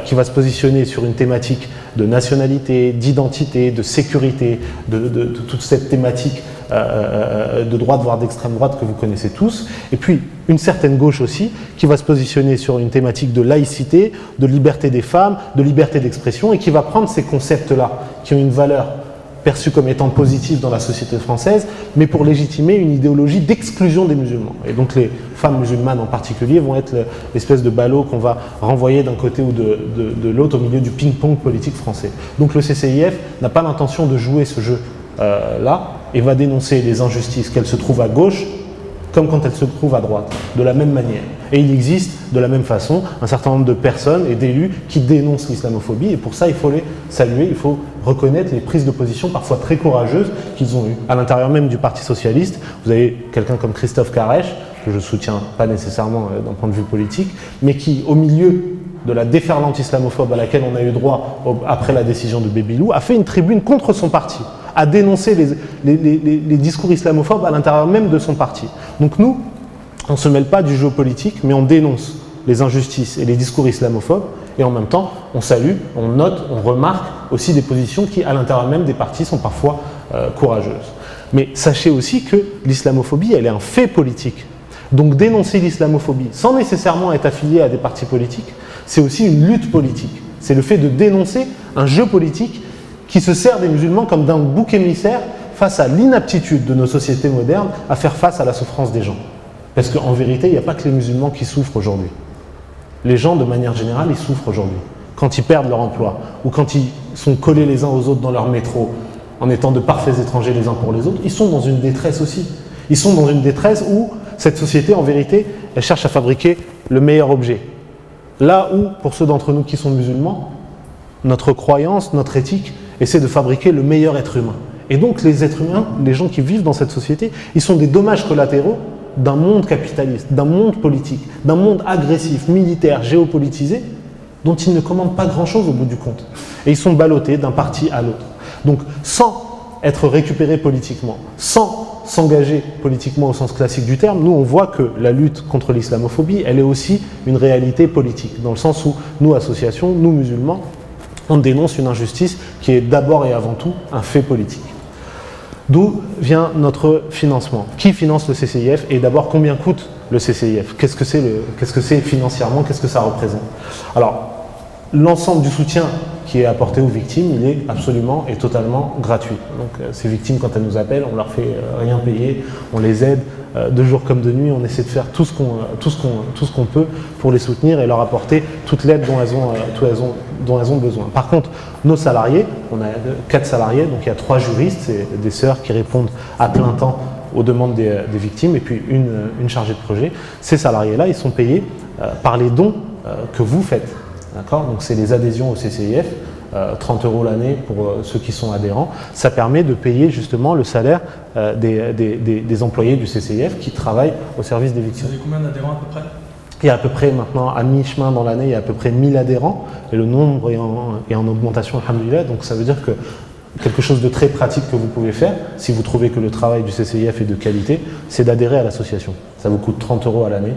qui va se positionner sur une thématique de nationalité, d'identité, de sécurité, de toute cette thématique de droite, voire d'extrême droite que vous connaissez tous. Et puis une certaine gauche aussi qui va se positionner sur une thématique de laïcité, de liberté des femmes, de liberté d'expression, et qui va prendre ces concepts-là qui ont une valeur perçue comme étant positive dans la société française, mais pour légitimer une idéologie d'exclusion des musulmans. Et donc les femmes musulmanes en particulier vont être l'espèce de ballot qu'on va renvoyer d'un côté ou de l'autre au milieu du ping-pong politique français. Donc le CCIF n'a pas l'intention de jouer ce jeu-là et va dénoncer les injustices qu'elle se trouve à gauche comme quand elle se trouve à droite, de la même manière. Et il existe de la même façon un certain nombre de personnes et d'élus qui dénoncent l'islamophobie, et pour ça il faut les saluer, il faut reconnaître les prises de position parfois très courageuses qu'ils ont eues. À l'intérieur même du Parti Socialiste, vous avez quelqu'un comme Christophe Caresche, que je ne soutiens pas nécessairement d'un point de vue politique, mais qui, au milieu de la déferlante islamophobe à laquelle on a eu droit après la décision de Bébilou, a fait une tribune contre son parti, a dénoncé les discours islamophobes à l'intérieur même de son parti. Donc nous, on ne se mêle pas du jeu politique, mais on dénonce les injustices et les discours islamophobes, et en même temps, on salue, on note, on remarque aussi des positions qui, à l'intérieur même des partis, sont parfois courageuses. Mais sachez aussi que l'islamophobie, elle est un fait politique. Donc dénoncer l'islamophobie, sans nécessairement être affilié à des partis politiques, c'est aussi une lutte politique. C'est le fait de dénoncer un jeu politique qui se sert des musulmans comme d'un bouc émissaire face à l'inaptitude de nos sociétés modernes à faire face à la souffrance des gens. Parce qu'en vérité, il n'y a pas que les musulmans qui souffrent aujourd'hui. Les gens, de manière générale, ils souffrent aujourd'hui. Quand ils perdent leur emploi, ou quand ils sont collés les uns aux autres dans leur métro, en étant de parfaits étrangers les uns pour les autres, ils sont dans une détresse aussi. Ils sont dans une détresse où cette société, en vérité, elle cherche à fabriquer le meilleur objet. Là où, pour ceux d'entre nous qui sont musulmans, notre croyance, notre éthique, essaie de fabriquer le meilleur être humain. Et donc les êtres humains, les gens qui vivent dans cette société, ils sont des dommages collatéraux d'un monde capitaliste, d'un monde politique, d'un monde agressif, militaire, géopolitisé, dont ils ne commandent pas grand-chose au bout du compte. Et ils sont ballottés d'un parti à l'autre. Donc sans être récupérés politiquement, sans s'engager politiquement au sens classique du terme, nous on voit que la lutte contre l'islamophobie, elle est aussi une réalité politique, dans le sens où nous, associations, nous musulmans, on dénonce une injustice qui est d'abord et avant tout un fait politique. D'où vient notre financement? Qui finance le CCIF? Et d'abord, combien coûte le CCIF? Qu'est-ce que c'est financièrement? Qu'est-ce que ça représente? Alors, l'ensemble du soutien qui est apporté aux victimes, il est absolument et totalement gratuit. Donc ces victimes, quand elles nous appellent, on leur fait rien payer, on les aide de jour comme de nuit, on essaie de faire tout ce qu'on peut pour les soutenir et leur apporter toute l'aide dont elles ont besoin. Par contre, nos salariés, on a 4 salariés, donc il y a 3 juristes, c'est des sœurs qui répondent à plein temps aux demandes des victimes, et puis une chargée de projet. Ces salariés-là, ils sont payés par les dons que vous faites. D'accord ? Donc c'est les adhésions au CCIF, 30 € l'année pour ceux qui sont adhérents. Ça permet de payer justement le salaire des employés du CCIF qui travaillent au service des victimes. Vous avez combien d'adhérents à peu près ? Il y a à peu près maintenant, à mi-chemin dans l'année, il y a à peu près 1000 adhérents et le nombre est en augmentation, alhamdoulilah. Donc ça veut dire que quelque chose de très pratique que vous pouvez faire, si vous trouvez que le travail du CCIF est de qualité, c'est d'adhérer à l'association. Ça vous coûte 30 € à l'année.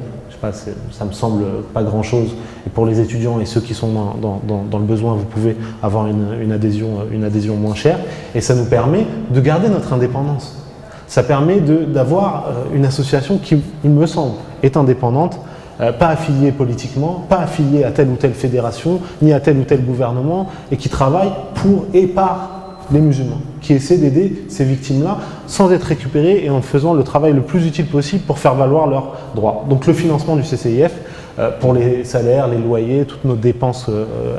Ça me semble pas grand-chose. Et pour les étudiants et ceux qui sont dans le besoin, vous pouvez avoir une adhésion moins chère. Et ça nous permet de garder notre indépendance. Ça permet d'avoir une association qui, il me semble, est indépendante, pas affiliée politiquement, pas affiliée à telle ou telle fédération, ni à tel ou tel gouvernement, et qui travaille pour et par les musulmans, qui essaient d'aider ces victimes-là sans être récupérées et en faisant le travail le plus utile possible pour faire valoir leurs droits. Donc le financement du CCIF, pour les salaires, les loyers, toutes nos dépenses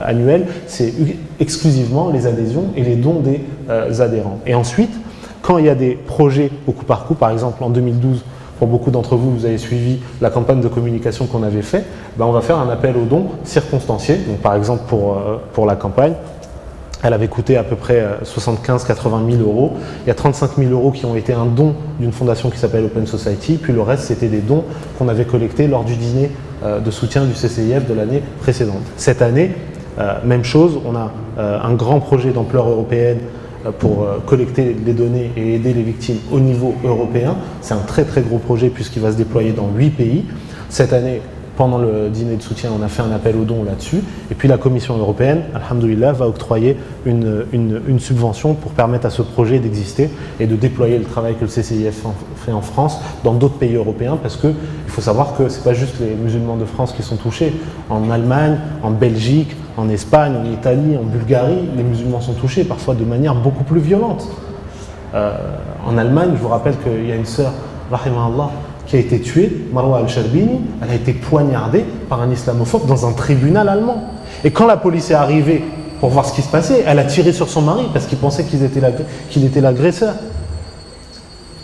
annuelles, c'est exclusivement les adhésions et les dons des adhérents. Et ensuite, quand il y a des projets au coup par coup, par exemple en 2012, pour beaucoup d'entre vous, vous avez suivi la campagne de communication qu'on avait fait, on va faire un appel aux dons circonstanciés. Donc par exemple pour la campagne, elle avait coûté à peu près 75-80 000 €. Il y a 35 000 € qui ont été un don d'une fondation qui s'appelle Open Society, puis le reste c'était des dons qu'on avait collectés lors du dîner de soutien du CCIF de l'année précédente. Cette année, même chose, on a un grand projet d'ampleur européenne pour collecter les données et aider les victimes au niveau européen. C'est un très très gros projet puisqu'il va se déployer dans 8 pays. Cette année, pendant le dîner de soutien, on a fait un appel aux dons là-dessus. Et puis la Commission européenne, alhamdoulilah, va octroyer une subvention pour permettre à ce projet d'exister et de déployer le travail que le CCIF fait en France dans d'autres pays européens, parce qu'il faut savoir que ce n'est pas juste les musulmans de France qui sont touchés. En Allemagne, en Belgique, en Espagne, en Italie, en Bulgarie, les musulmans sont touchés, parfois de manière beaucoup plus violente. En Allemagne, je vous rappelle qu'il y a une sœur, rahimahullah, qui a été tuée, Marwa al-Sharbini, elle a été poignardée par un islamophobe dans un tribunal allemand. Et quand la police est arrivée pour voir ce qui se passait, elle a tiré sur son mari parce qu'il pensait qu'il était l'agresseur.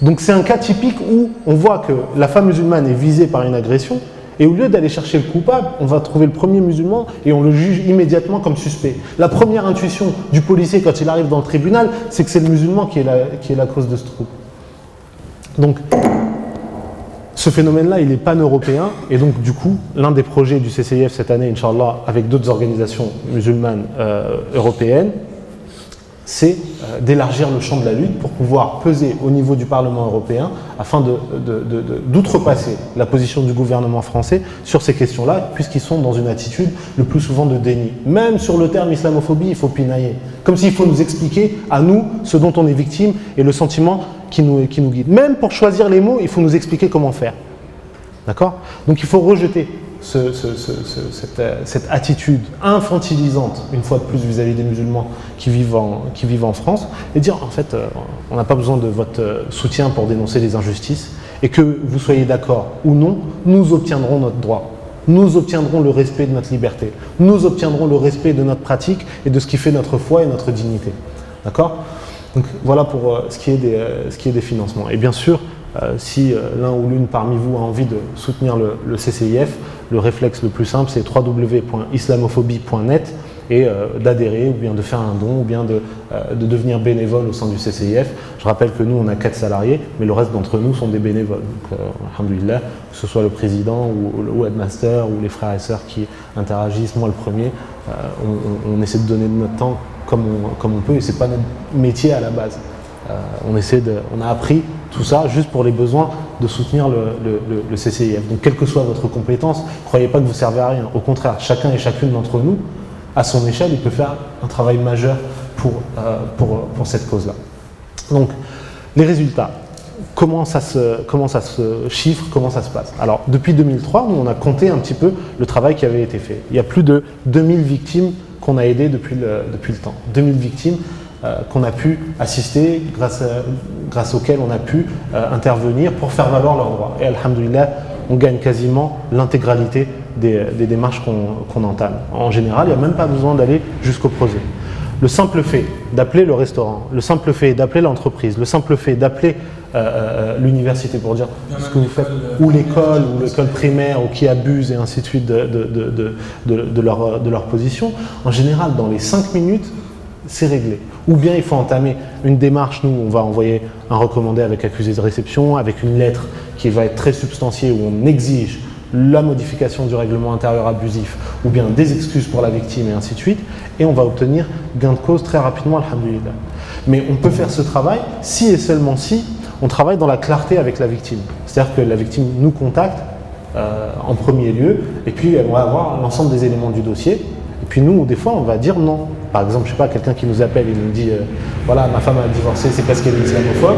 Donc c'est un cas typique où on voit que la femme musulmane est visée par une agression, et au lieu d'aller chercher le coupable, on va trouver le premier musulman et on le juge immédiatement comme suspect. La première intuition du policier quand il arrive dans le tribunal, c'est que c'est le musulman qui est la cause de ce trouble. Donc, ce phénomène-là, il est pan-européen, et donc du coup, l'un des projets du CCIF cette année, Inch'Allah, avec d'autres organisations musulmanes européennes, c'est d'élargir le champ de la lutte pour pouvoir peser au niveau du Parlement européen afin d'outrepasser la position du gouvernement français sur ces questions-là, puisqu'ils sont dans une attitude le plus souvent de déni. Même sur le terme islamophobie, il faut pinailler. Comme s'il faut nous expliquer à nous ce dont on est victime et le sentiment qui nous guide. Même pour choisir les mots, il faut nous expliquer comment faire. D'accord ? Donc il faut rejeter cette attitude infantilisante, une fois de plus vis-à-vis des musulmans qui vivent en France, et dire en fait on n'a pas besoin de votre soutien pour dénoncer les injustices, et que vous soyez d'accord ou non, nous obtiendrons notre droit, nous obtiendrons le respect de notre liberté, nous obtiendrons le respect de notre pratique et de ce qui fait notre foi et notre dignité. D'accord ? Donc voilà pour ce qui est des financements. Et bien sûr, si l'un ou l'une parmi vous a envie de soutenir le CCIF, le réflexe le plus simple, c'est www.islamophobie.net et d'adhérer ou bien de faire un don ou bien de devenir bénévole au sein du CCIF. Je rappelle que nous, on a 4 salariés, mais le reste d'entre nous sont des bénévoles. Donc, alhamdoulilah, que ce soit le président ou le webmaster ou les frères et sœurs qui interagissent, moi le premier, on essaie de donner de notre temps comme on peut, et c'est pas notre métier à la base. On a appris tout ça juste pour les besoins de soutenir le CCIF. Donc quelle que soit votre compétence, ne croyez pas que vous servez à rien. Au contraire, chacun et chacune d'entre nous, à son échelle, il peut faire un travail majeur pour cette cause-là. Donc les résultats, comment ça se chiffre, comment ça se passe? Alors depuis 2003, nous on a compté un petit peu le travail qui avait été fait. Il y a plus de 2000 victimes qu'on a aidées depuis le temps. 2000 victimes qu'on a pu assister, grâce auxquelles on a pu intervenir pour faire valoir leurs droits. Et alhamdoulilah, on gagne quasiment l'intégralité des démarches qu'on entame. En général, il n'y a même pas besoin d'aller jusqu'au projet. Le simple fait d'appeler le restaurant, le simple fait d'appeler l'entreprise, le simple fait d'appeler l'université pour dire ce que vous faites, ou l'école primaire, ou qui abuse et ainsi de suite de leur position, en général, dans les 5 minutes, c'est réglé. Ou bien il faut entamer une démarche, nous on va envoyer un recommandé avec accusé de réception, avec une lettre qui va être très substantiée où on exige la modification du règlement intérieur abusif ou bien des excuses pour la victime et ainsi de suite, et on va obtenir gain de cause très rapidement, alhamdoulilah. Mais on peut faire ce travail si et seulement si on travaille dans la clarté avec la victime. C'est-à-dire que la victime nous contacte en premier lieu, et puis elle va avoir l'ensemble des éléments du dossier, et puis nous, des fois, on va dire non. Par exemple, je sais pas, quelqu'un qui nous appelle et nous dit voilà, ma femme a divorcé, c'est parce qu'elle est islamophobe.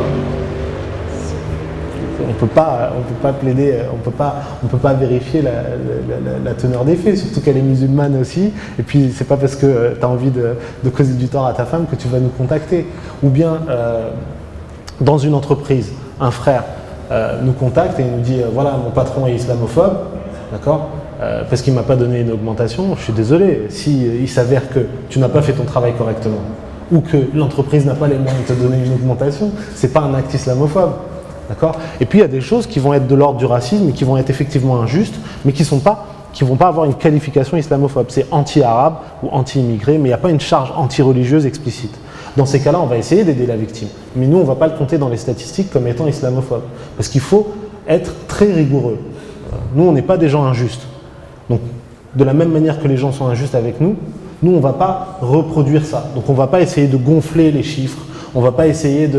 On peut pas plaider, on peut pas vérifier la teneur des faits, surtout qu'elle est musulmane aussi. Et puis c'est pas parce que tu as envie de causer du tort à ta femme que tu vas nous contacter. Ou bien dans une entreprise, un frère nous contacte et nous dit voilà, mon patron est islamophobe, d'accord, parce qu'il ne m'a pas donné une augmentation. Je suis désolé, il s'avère que tu n'as pas fait ton travail correctement ou que l'entreprise n'a pas les moyens de te donner une augmentation, c'est pas un acte islamophobe. D'accord ? Et puis il y a des choses qui vont être de l'ordre du racisme et qui vont être effectivement injustes, mais qui ne vont pas avoir une qualification islamophobe. C'est anti-arabe ou anti-immigré, mais il n'y a pas une charge anti-religieuse explicite. Dans ces cas-là, on va essayer d'aider la victime. Mais nous, on ne va pas le compter dans les statistiques comme étant islamophobe. Parce qu'il faut être très rigoureux. Nous, on n'est pas des gens injustes. Donc, de la même manière que les gens sont injustes avec nous, nous, on ne va pas reproduire ça. Donc, on ne va pas essayer de gonfler les chiffres. On ne va pas essayer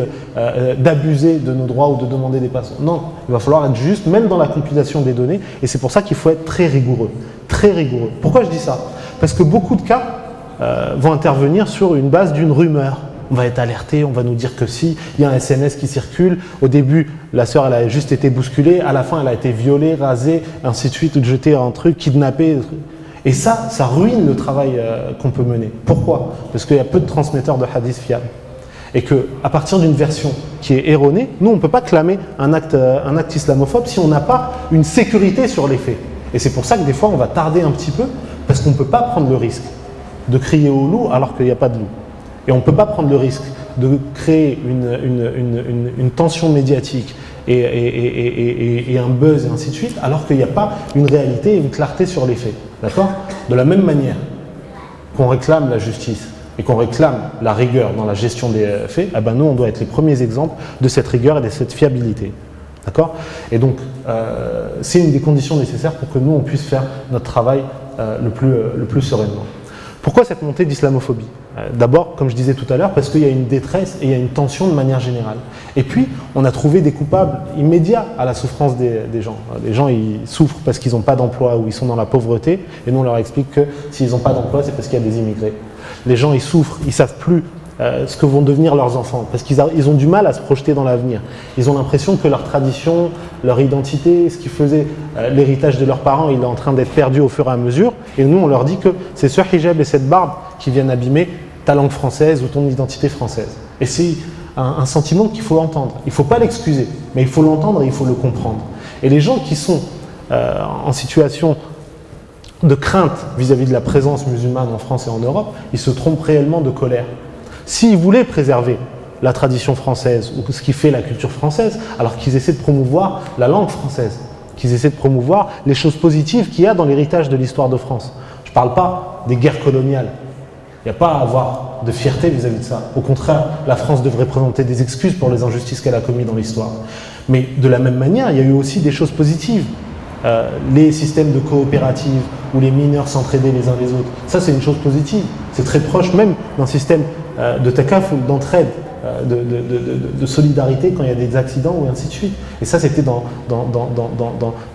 d'abuser de nos droits ou de demander des passes. Non, il va falloir être juste, même dans la compilation des données. Et c'est pour ça qu'il faut être très rigoureux. Très rigoureux. Pourquoi je dis ça ? Parce que beaucoup de cas vont intervenir sur une base d'une rumeur. On va être alerté, on va nous dire que si, il y a un SMS qui circule. Au début, la sœur, elle a juste été bousculée. À la fin, elle a été violée, rasée, ainsi de suite, ou jetée un truc, kidnappée. Et ça ruine le travail qu'on peut mener. Pourquoi ? Parce qu'il y a peu de transmetteurs de hadiths fiables. Et qu'à partir d'une version qui est erronée, nous, on ne peut pas clamer un acte islamophobe si on n'a pas une sécurité sur les faits. Et c'est pour ça que des fois, on va tarder un petit peu, parce qu'on ne peut pas prendre le risque de crier au loup alors qu'il n'y a pas de loup. Et on ne peut pas prendre le risque de créer une tension médiatique et un buzz et ainsi de suite, alors qu'il n'y a pas une réalité et une clarté sur les faits. D'accord ? De la même manière qu'on réclame la justice et qu'on réclame la rigueur dans la gestion des faits, eh ben nous, on doit être les premiers exemples de cette rigueur et de cette fiabilité. D'accord ? Et donc, c'est une des conditions nécessaires pour que nous, on puisse faire notre travail le plus sereinement. Pourquoi cette montée d'islamophobie ? D'abord, comme je disais tout à l'heure, parce qu'il y a une détresse et il y a une tension de manière générale. Et puis, on a trouvé des coupables immédiats à la souffrance des gens. Les gens, ils souffrent parce qu'ils n'ont pas d'emploi ou ils sont dans la pauvreté, et nous, on leur explique que s'ils n'ont pas d'emploi, c'est parce qu'il y a des immigrés. Les gens, ils souffrent, ils ne savent plus ce que vont devenir leurs enfants, parce qu'ils ont du mal à se projeter dans l'avenir. Ils ont l'impression que leur tradition, leur identité, ce qui faisait l'héritage de leurs parents, il est en train d'être perdu au fur et à mesure. Et nous, on leur dit que c'est ce hijab et cette barbe qui viennent abîmer ta langue française ou ton identité française. Et c'est un sentiment qu'il faut entendre. Il ne faut pas l'excuser, mais il faut l'entendre et il faut le comprendre. Et les gens qui sont en situation de crainte vis-à-vis de la présence musulmane en France et en Europe, ils se trompent réellement de colère. S'ils voulaient préserver la tradition française ou ce qui fait la culture française, alors qu'ils essaient de promouvoir la langue française, qu'ils essaient de promouvoir les choses positives qu'il y a dans l'héritage de l'histoire de France. Je ne parle pas des guerres coloniales. Il n'y a pas à avoir de fierté vis-à-vis de ça. Au contraire, la France devrait présenter des excuses pour les injustices qu'elle a commises dans l'histoire. Mais de la même manière, il y a eu aussi des choses positives. Les systèmes de coopératives où les mineurs s'entraidaient les uns les autres. Ça, c'est une chose positive. C'est très proche même d'un système de takaful, d'entraide, de solidarité quand il y a des accidents ou ainsi de suite. Et ça, c'était dans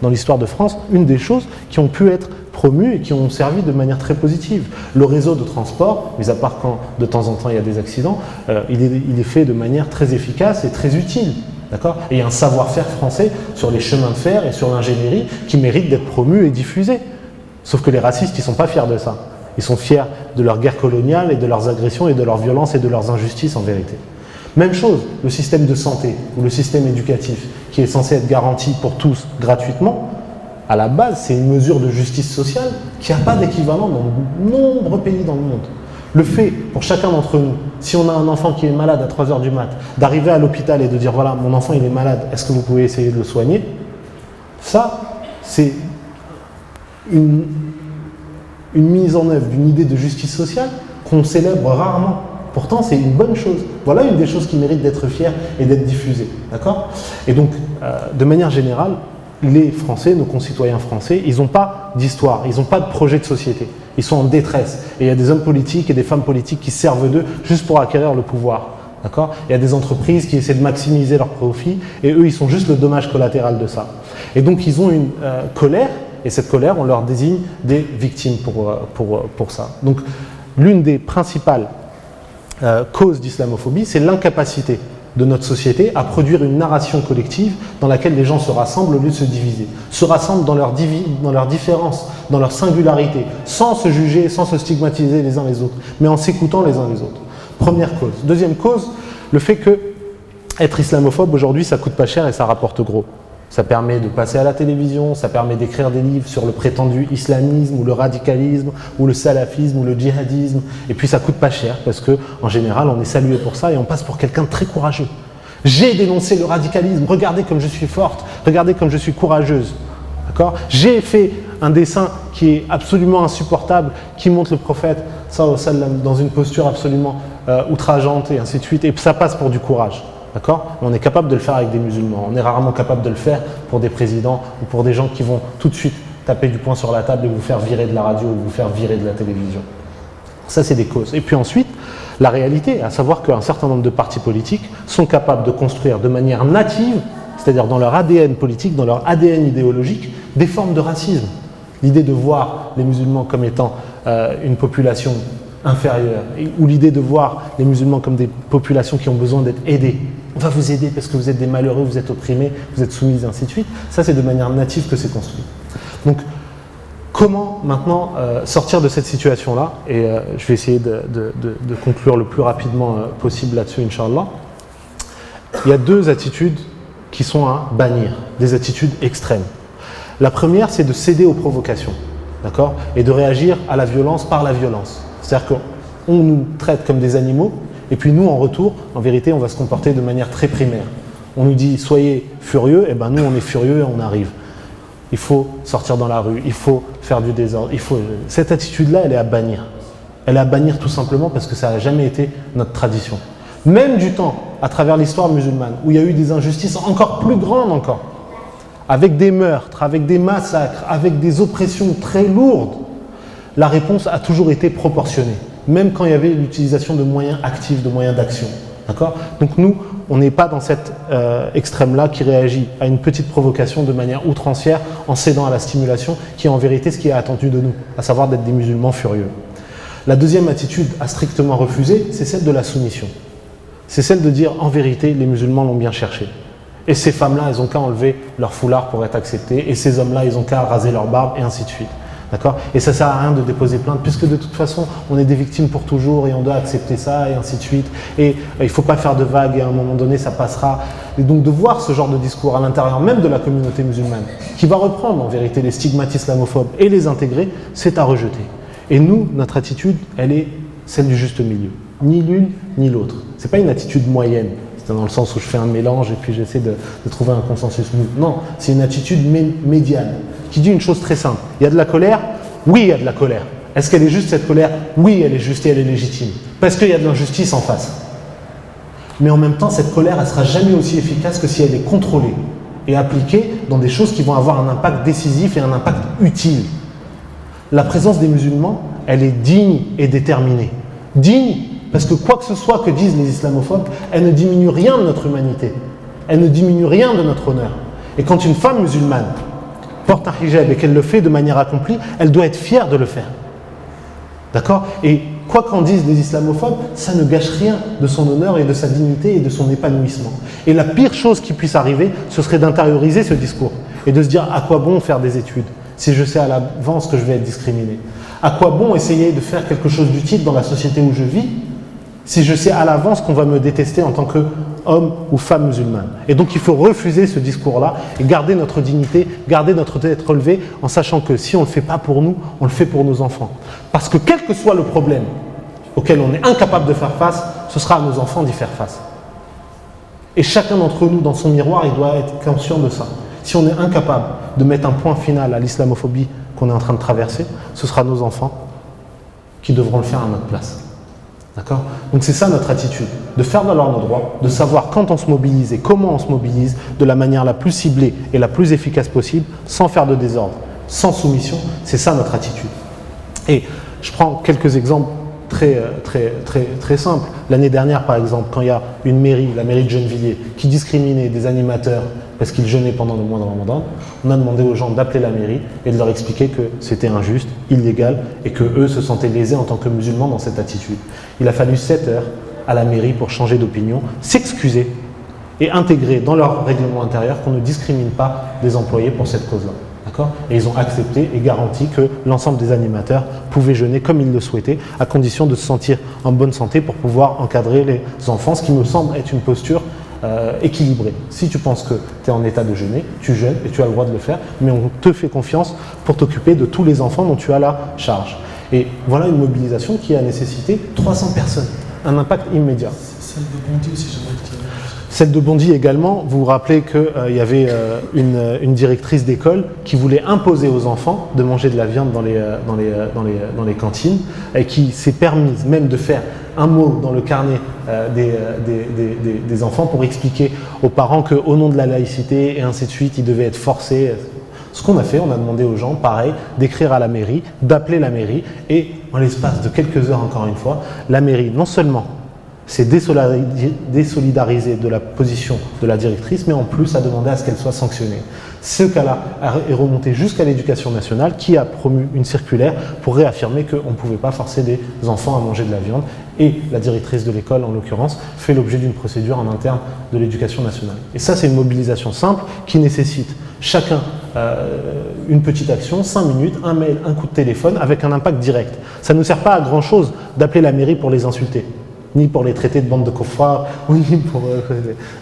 l'histoire de France une des choses qui ont pu être promues et qui ont servi de manière très positive. Le réseau de transport, mis à part quand de temps en temps il y a des accidents, il est fait de manière très efficace et très utile. D'accord ? Et il y a un savoir-faire français sur les chemins de fer et sur l'ingénierie qui mérite d'être promu et diffusé. Sauf que les racistes, ils ne sont pas fiers de ça. Ils sont fiers de leur guerre coloniale et de leurs agressions et de leurs violences et de leurs injustices en vérité. Même chose, le système de santé ou le système éducatif qui est censé être garanti pour tous gratuitement, à la base, c'est une mesure de justice sociale qui n'a pas d'équivalent dans de nombreux pays dans le monde. Le fait, pour chacun d'entre nous, si on a un enfant qui est malade à 3h du mat, d'arriver à l'hôpital et de dire voilà, mon enfant il est malade, est-ce que vous pouvez essayer de le soigner? Ça, c'est une mise en œuvre d'une idée de justice sociale qu'on célèbre rarement. Pourtant, c'est une bonne chose. Voilà une des choses qui mérite d'être fière et d'être diffusée. D'accord ? Et donc, de manière générale, les Français, nos concitoyens français, ils n'ont pas d'histoire, ils n'ont pas de projet de société. Ils sont en détresse. Et il y a des hommes politiques et des femmes politiques qui servent d'eux juste pour acquérir le pouvoir. D'accord ? Il y a des entreprises qui essaient de maximiser leurs profits et eux, ils sont juste le dommage collatéral de ça. Et donc, ils ont une colère, et cette colère, on leur désigne des victimes pour ça. Donc, l'une des principales causes d'islamophobie, c'est l'incapacité de notre société à produire une narration collective dans laquelle les gens se rassemblent au lieu de se diviser, se rassemblent dans leurs différences, dans leur singularité, sans se juger, sans se stigmatiser les uns les autres, mais en s'écoutant les uns les autres. Première cause. Deuxième cause, le fait que être islamophobe aujourd'hui, ça coûte pas cher et ça rapporte gros. Ça permet de passer à la télévision, ça permet d'écrire des livres sur le prétendu islamisme ou le radicalisme ou le salafisme ou le djihadisme. Et puis ça coûte pas cher parce qu'en général on est salué pour ça et on passe pour quelqu'un de très courageux. J'ai dénoncé le radicalisme, regardez comme je suis forte, regardez comme je suis courageuse. D'accord ? J'ai fait un dessin qui est absolument insupportable, qui montre le prophète sallallahu alayhi wa sallam dans une posture absolument outrageante et ainsi de suite. Et ça passe pour du courage. D'accord ? On est capable de le faire avec des musulmans. On est rarement capable de le faire pour des présidents ou pour des gens qui vont tout de suite taper du poing sur la table et vous faire virer de la radio ou vous faire virer de la télévision. Ça, c'est des causes. Et puis ensuite, la réalité, à savoir qu'un certain nombre de partis politiques sont capables de construire de manière native, c'est-à-dire dans leur ADN politique, dans leur ADN idéologique, des formes de racisme. L'idée de voir les musulmans comme étant une population inférieure, ou l'idée de voir les musulmans comme des populations qui ont besoin d'être aidées. On va vous aider parce que vous êtes des malheureux, vous êtes opprimés, vous êtes soumis, et ainsi de suite. Ça, c'est de manière native que c'est construit. Donc, comment maintenant sortir de cette situation-là ? Et je vais essayer de conclure le plus rapidement possible là-dessus, Inch'Allah. Il y a deux attitudes qui sont à bannir, des attitudes extrêmes. La première, c'est de céder aux provocations, d'accord ? Et de réagir à la violence par la violence. C'est-à-dire qu'on nous traite comme des animaux, et puis nous, en retour, en vérité, on va se comporter de manière très primaire. On nous dit « soyez furieux », et ben nous, on est furieux et on arrive. Il faut sortir dans la rue, il faut faire du désordre, Cette attitude-là, elle est à bannir. Elle est à bannir tout simplement parce que ça n'a jamais été notre tradition. Même du temps, à travers l'histoire musulmane, où il y a eu des injustices encore plus grandes encore, avec des meurtres, avec des massacres, avec des oppressions très lourdes, la réponse a toujours été proportionnée. même quand il y avait l'utilisation de moyens actifs, de moyens d'action. D'accord ? Donc nous, on n'est pas dans cet extrême-là qui réagit à une petite provocation de manière outrancière en cédant à la stimulation, qui est en vérité ce qui est attendu de nous, à savoir d'être des musulmans furieux. La deuxième attitude à strictement refuser, c'est celle de la soumission. C'est celle de dire, en vérité, les musulmans l'ont bien cherché. Et ces femmes-là, elles n'ont qu'à enlever leur foulard pour être acceptées, et ces hommes-là, ils n'ont qu'à raser leur barbe, et ainsi de suite. D'accord ? Et ça ne sert à rien de déposer plainte, puisque de toute façon, on est des victimes pour toujours, et on doit accepter ça, et ainsi de suite. Et il ne faut pas faire de vagues, et à un moment donné, ça passera. Et donc de voir ce genre de discours à l'intérieur même de la communauté musulmane, qui va reprendre en vérité les stigmates islamophobes et les intégrer, c'est à rejeter. Et nous, notre attitude, elle est celle du juste milieu. Ni l'une, ni l'autre. Ce n'est pas une attitude moyenne. C'est dans le sens où je fais un mélange et puis j'essaie de trouver un consensus. Non, c'est une attitude médiane qui dit une chose très simple. Il y a de la colère ? Oui, il y a de la colère. Est-ce qu'elle est juste cette colère ? Oui, elle est juste et elle est légitime. Parce qu'il y a de l'injustice en face. Mais en même temps, cette colère, elle ne sera jamais aussi efficace que si elle est contrôlée et appliquée dans des choses qui vont avoir un impact décisif et un impact utile. La présence des musulmans, elle est digne et déterminée. Digne, parce que quoi que ce soit que disent les islamophobes, elle ne diminue rien de notre humanité. Elle ne diminue rien de notre honneur. Et quand une femme musulmane porte un hijab et qu'elle le fait de manière accomplie, elle doit être fière de le faire. D'accord ? Et quoi qu'en disent les islamophobes, ça ne gâche rien de son honneur et de sa dignité et de son épanouissement. Et la pire chose qui puisse arriver, ce serait d'intérioriser ce discours et de se dire à quoi bon faire des études si je sais à l'avance que je vais être discriminé. À quoi bon essayer de faire quelque chose d'utile dans la société où je vis si je sais à l'avance qu'on va me détester en tant qu'homme ou femme musulmane. Et donc il faut refuser ce discours-là et garder notre dignité, garder notre tête relevée en sachant que si on ne le fait pas pour nous, on le fait pour nos enfants. Parce que quel que soit le problème auquel on est incapable de faire face, ce sera à nos enfants d'y faire face. Et chacun d'entre nous, dans son miroir, il doit être conscient de ça. Si on est incapable de mettre un point final à l'islamophobie qu'on est en train de traverser, ce sera nos enfants qui devront le faire à notre place. D'accord ? Donc c'est ça notre attitude, de faire valoir nos droits, de savoir quand on se mobilise et comment on se mobilise de la manière la plus ciblée et la plus efficace possible, sans faire de désordre, sans soumission. C'est ça notre attitude. Et je prends quelques exemples très simples. L'année dernière, par exemple, quand il y a une mairie, la mairie de Gennevilliers, qui discriminait des animateurs parce qu'ils jeûnaient pendant le mois de Ramadan, on a demandé aux gens d'appeler la mairie et de leur expliquer que c'était injuste, illégal et qu'eux se sentaient lésés en tant que musulmans dans cette attitude. Il a fallu 7 heures à la mairie pour changer d'opinion, s'excuser et intégrer dans leur règlement intérieur qu'on ne discrimine pas des employés pour cette cause-là. D'accord ? Et ils ont accepté et garanti que l'ensemble des animateurs pouvaient jeûner comme ils le souhaitaient, à condition de se sentir en bonne santé pour pouvoir encadrer les enfants, ce qui me semble être une posture équilibrée. Si tu penses que tu es en état de jeûner, tu jeûnes et tu as le droit de le faire, mais on te fait confiance pour t'occuper de tous les enfants dont tu as la charge. Et voilà une mobilisation qui a nécessité 300 personnes, un impact immédiat. Celle de Bondy aussi, j'aimerais que tu... Celle de Bondy également, vous vous rappelez qu'il y avait une directrice d'école qui voulait imposer aux enfants de manger de la viande dans les cantines et qui s'est permise même de faire un mot dans le carnet des enfants pour expliquer aux parents qu'au nom de la laïcité et ainsi de suite, ils devaient être forcés. Ce qu'on a fait, on a demandé aux gens, pareil, d'écrire à la mairie, d'appeler la mairie et en l'espace de quelques heures encore une fois, la mairie non seulement s'est désolidarisée de la position de la directrice, mais en plus a demandé à ce qu'elle soit sanctionnée. Ce cas-là est remonté jusqu'à l'Éducation nationale qui a promu une circulaire pour réaffirmer qu'on ne pouvait pas forcer des enfants à manger de la viande et la directrice de l'école, en l'occurrence, fait l'objet d'une procédure en interne de l'Éducation nationale. Et ça, c'est une mobilisation simple qui nécessite chacun une petite action, 5 minutes, un mail, un coup de téléphone avec un impact direct. Ça ne sert pas à grand-chose d'appeler la mairie pour les insulter, ni pour les traiter de bande de koffars, ni pour...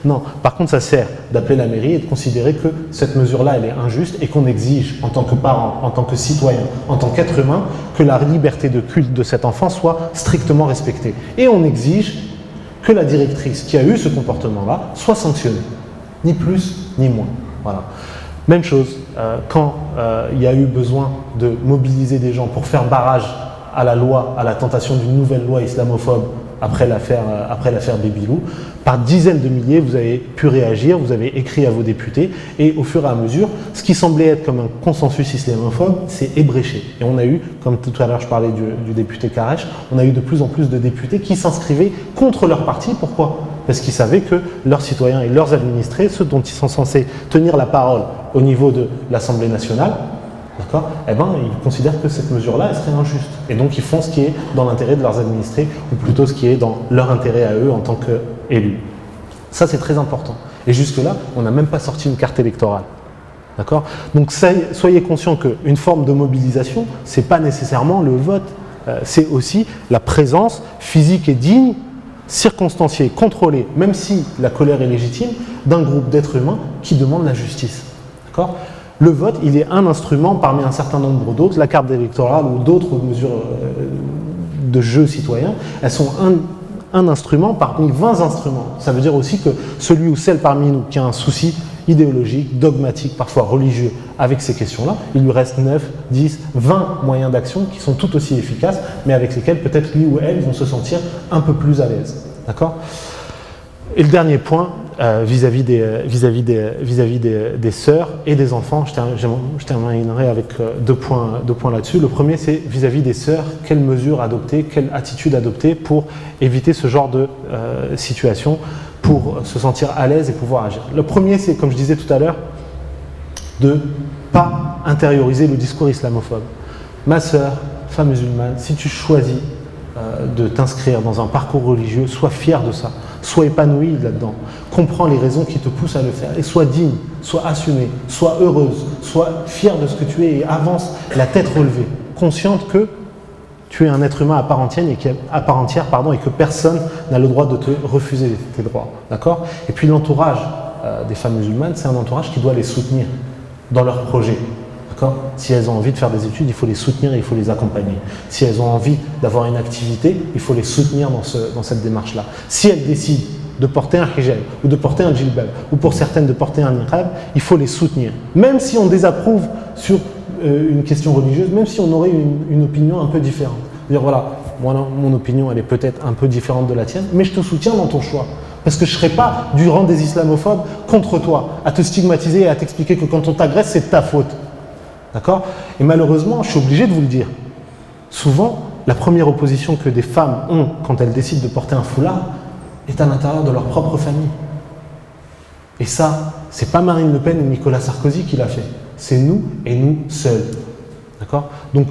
Non, par contre ça sert d'appeler la mairie et de considérer que cette mesure-là elle est injuste et qu'on exige en tant que parent, en tant que citoyen, en tant qu'être humain, que la liberté de culte de cet enfant soit strictement respectée. Et on exige que la directrice qui a eu ce comportement-là soit sanctionnée, ni plus ni moins. Voilà. Même chose, quand il y a eu besoin de mobiliser des gens pour faire barrage à la loi, à la tentation d'une nouvelle loi islamophobe après l'affaire Babylou. Par dizaines de milliers, vous avez pu réagir, vous avez écrit à vos députés, et au fur et à mesure, ce qui semblait être comme un consensus islamophobe s'est ébréché. Et on a eu, comme tout à l'heure je parlais du député Karesh, on a eu de plus en plus de députés qui s'inscrivaient contre leur parti. Pourquoi ? Parce qu'ils savaient que leurs citoyens et leurs administrés, ceux dont ils sont censés tenir la parole au niveau de l'Assemblée nationale, d'accord, eh ben, ils considèrent que cette mesure-là, elle serait injuste. Et donc, ils font ce qui est dans l'intérêt de leurs administrés, ou plutôt ce qui est dans leur intérêt à eux en tant qu'élus. Ça, c'est très important. Et jusque-là, on n'a même pas sorti une carte électorale. D'accord ? Donc, soyez conscients qu'une forme de mobilisation, ce n'est pas nécessairement le vote. C'est aussi la présence physique et digne, circonstanciée, contrôlée, même si la colère est légitime, d'un groupe d'êtres humains qui demandent la justice. D'accord ? Le vote, il est un instrument parmi un certain nombre d'autres. La carte électorale ou d'autres mesures de jeu citoyen, elles sont un instrument parmi 20 instruments. Ça veut dire aussi que celui ou celle parmi nous qui a un souci idéologique, dogmatique, parfois religieux avec ces questions-là, il lui reste 9, 10, 20 moyens d'action qui sont tout aussi efficaces, mais avec lesquels peut-être lui ou elle vont se sentir un peu plus à l'aise. D'accord ? Et le dernier point, vis-à-vis des sœurs et des enfants, je terminerai avec deux points là-dessus. Le premier, c'est vis-à-vis des sœurs, quelles mesures adopter, quelle attitude adopter pour éviter ce genre de situation, pour se sentir à l'aise et pouvoir agir. Le premier, c'est, comme je disais tout à l'heure, de ne pas intérioriser le discours islamophobe. Ma sœur, femme musulmane, si tu choisis de t'inscrire dans un parcours religieux, sois fier de ça. Sois épanoui là-dedans, comprends les raisons qui te poussent à le faire et sois digne, sois assumée, sois heureuse, sois fière de ce que tu es et avance la tête relevée, consciente que tu es un être humain à part entière et que personne n'a le droit de te refuser tes droits. D'accord ? Et puis l'entourage des femmes musulmanes, c'est un entourage qui doit les soutenir dans leurs projets. Si elles ont envie de faire des études, il faut les soutenir et il faut les accompagner. Si elles ont envie d'avoir une activité, il faut les soutenir dans cette démarche-là. Si elles décident de porter un hijab ou de porter un djilbab ou pour certaines de porter un niqab, il faut les soutenir. Même si on désapprouve sur une question religieuse, même si on aurait une opinion un peu différente. Dire voilà, moi, mon opinion elle est peut-être un peu différente de la tienne, mais je te soutiens dans ton choix. Parce que je ne serai pas du rang des islamophobes contre toi, à te stigmatiser et à t'expliquer que quand on t'agresse, c'est de ta faute. D'accord ? Et malheureusement, je suis obligé de vous le dire. Souvent, la première opposition que des femmes ont quand elles décident de porter un foulard est à l'intérieur de leur propre famille. Et ça, c'est pas Marine Le Pen ou Nicolas Sarkozy qui l'a fait. C'est nous et nous seuls. D'accord ? Donc,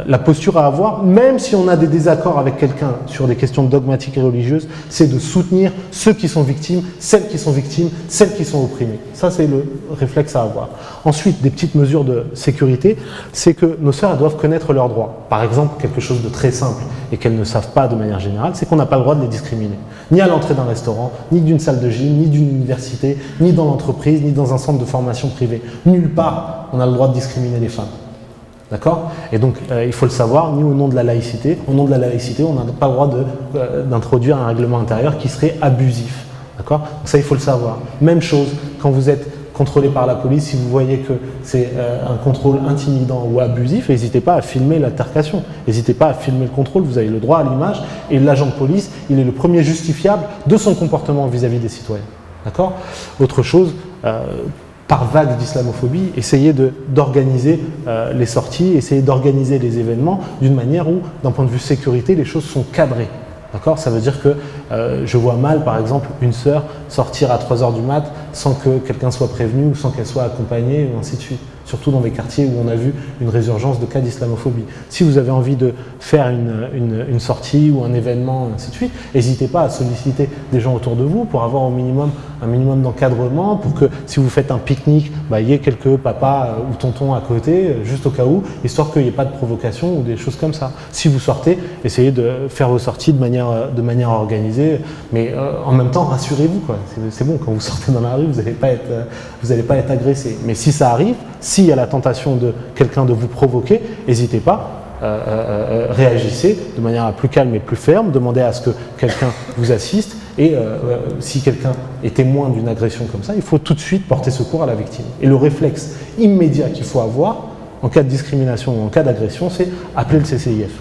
la posture à avoir, même si on a des désaccords avec quelqu'un sur des questions dogmatiques et religieuses, c'est de soutenir ceux qui sont victimes, celles qui sont victimes, celles qui sont opprimées. Ça, c'est le réflexe à avoir. Ensuite, des petites mesures de sécurité, c'est que nos sœurs doivent connaître leurs droits. Par exemple, quelque chose de très simple et qu'elles ne savent pas de manière générale, c'est qu'on n'a pas le droit de les discriminer. Ni à l'entrée d'un restaurant, ni d'une salle de gym, ni d'une université, ni dans l'entreprise, ni dans un centre de formation privé. Nulle part, on a le droit de discriminer les femmes. D'accord ? Et donc, il faut le savoir, ni au nom de la laïcité. Au nom de la laïcité, on n'a pas le droit d'introduire un règlement intérieur qui serait abusif. D'accord ? Donc ça, il faut le savoir. Même chose, quand vous êtes contrôlé par la police, si vous voyez que c'est un contrôle intimidant ou abusif, n'hésitez pas à filmer l'altercation. N'hésitez pas à filmer le contrôle, vous avez le droit à l'image. Et l'agent de police, il est le premier justifiable de son comportement vis-à-vis des citoyens. D'accord ? Autre chose, par vague d'islamophobie, essayez d'organiser les sorties, essayez d'organiser les événements d'une manière où, d'un point de vue sécurité, les choses sont cadrées. D'accord ? Ça veut dire que je vois mal, par exemple, une sœur sortir à 3h du mat sans que quelqu'un soit prévenu ou sans qu'elle soit accompagnée, ou ainsi de suite. Surtout dans des quartiers où on a vu une résurgence de cas d'islamophobie. Si vous avez envie de faire une sortie ou un événement, ainsi de suite, n'hésitez pas à solliciter des gens autour de vous pour avoir un minimum d'encadrement, pour que si vous faites un pique-nique, il y ait quelques papas ou tontons à côté, juste au cas où, histoire qu'il n'y ait pas de provocation ou des choses comme ça. Si vous sortez, essayez de faire vos sorties de manière organisée, mais en même temps, rassurez-vous, quoi. C'est bon, quand vous sortez dans la rue, vous n'allez pas être agressé. Mais si ça arrive, s'il y a la tentation de quelqu'un de vous provoquer, n'hésitez pas, réagissez de manière plus calme et plus ferme, demandez à ce que quelqu'un vous assiste et si quelqu'un est témoin d'une agression comme ça, il faut tout de suite porter secours à la victime. Et le réflexe immédiat qu'il faut avoir en cas de discrimination ou en cas d'agression, c'est appeler le CCIF.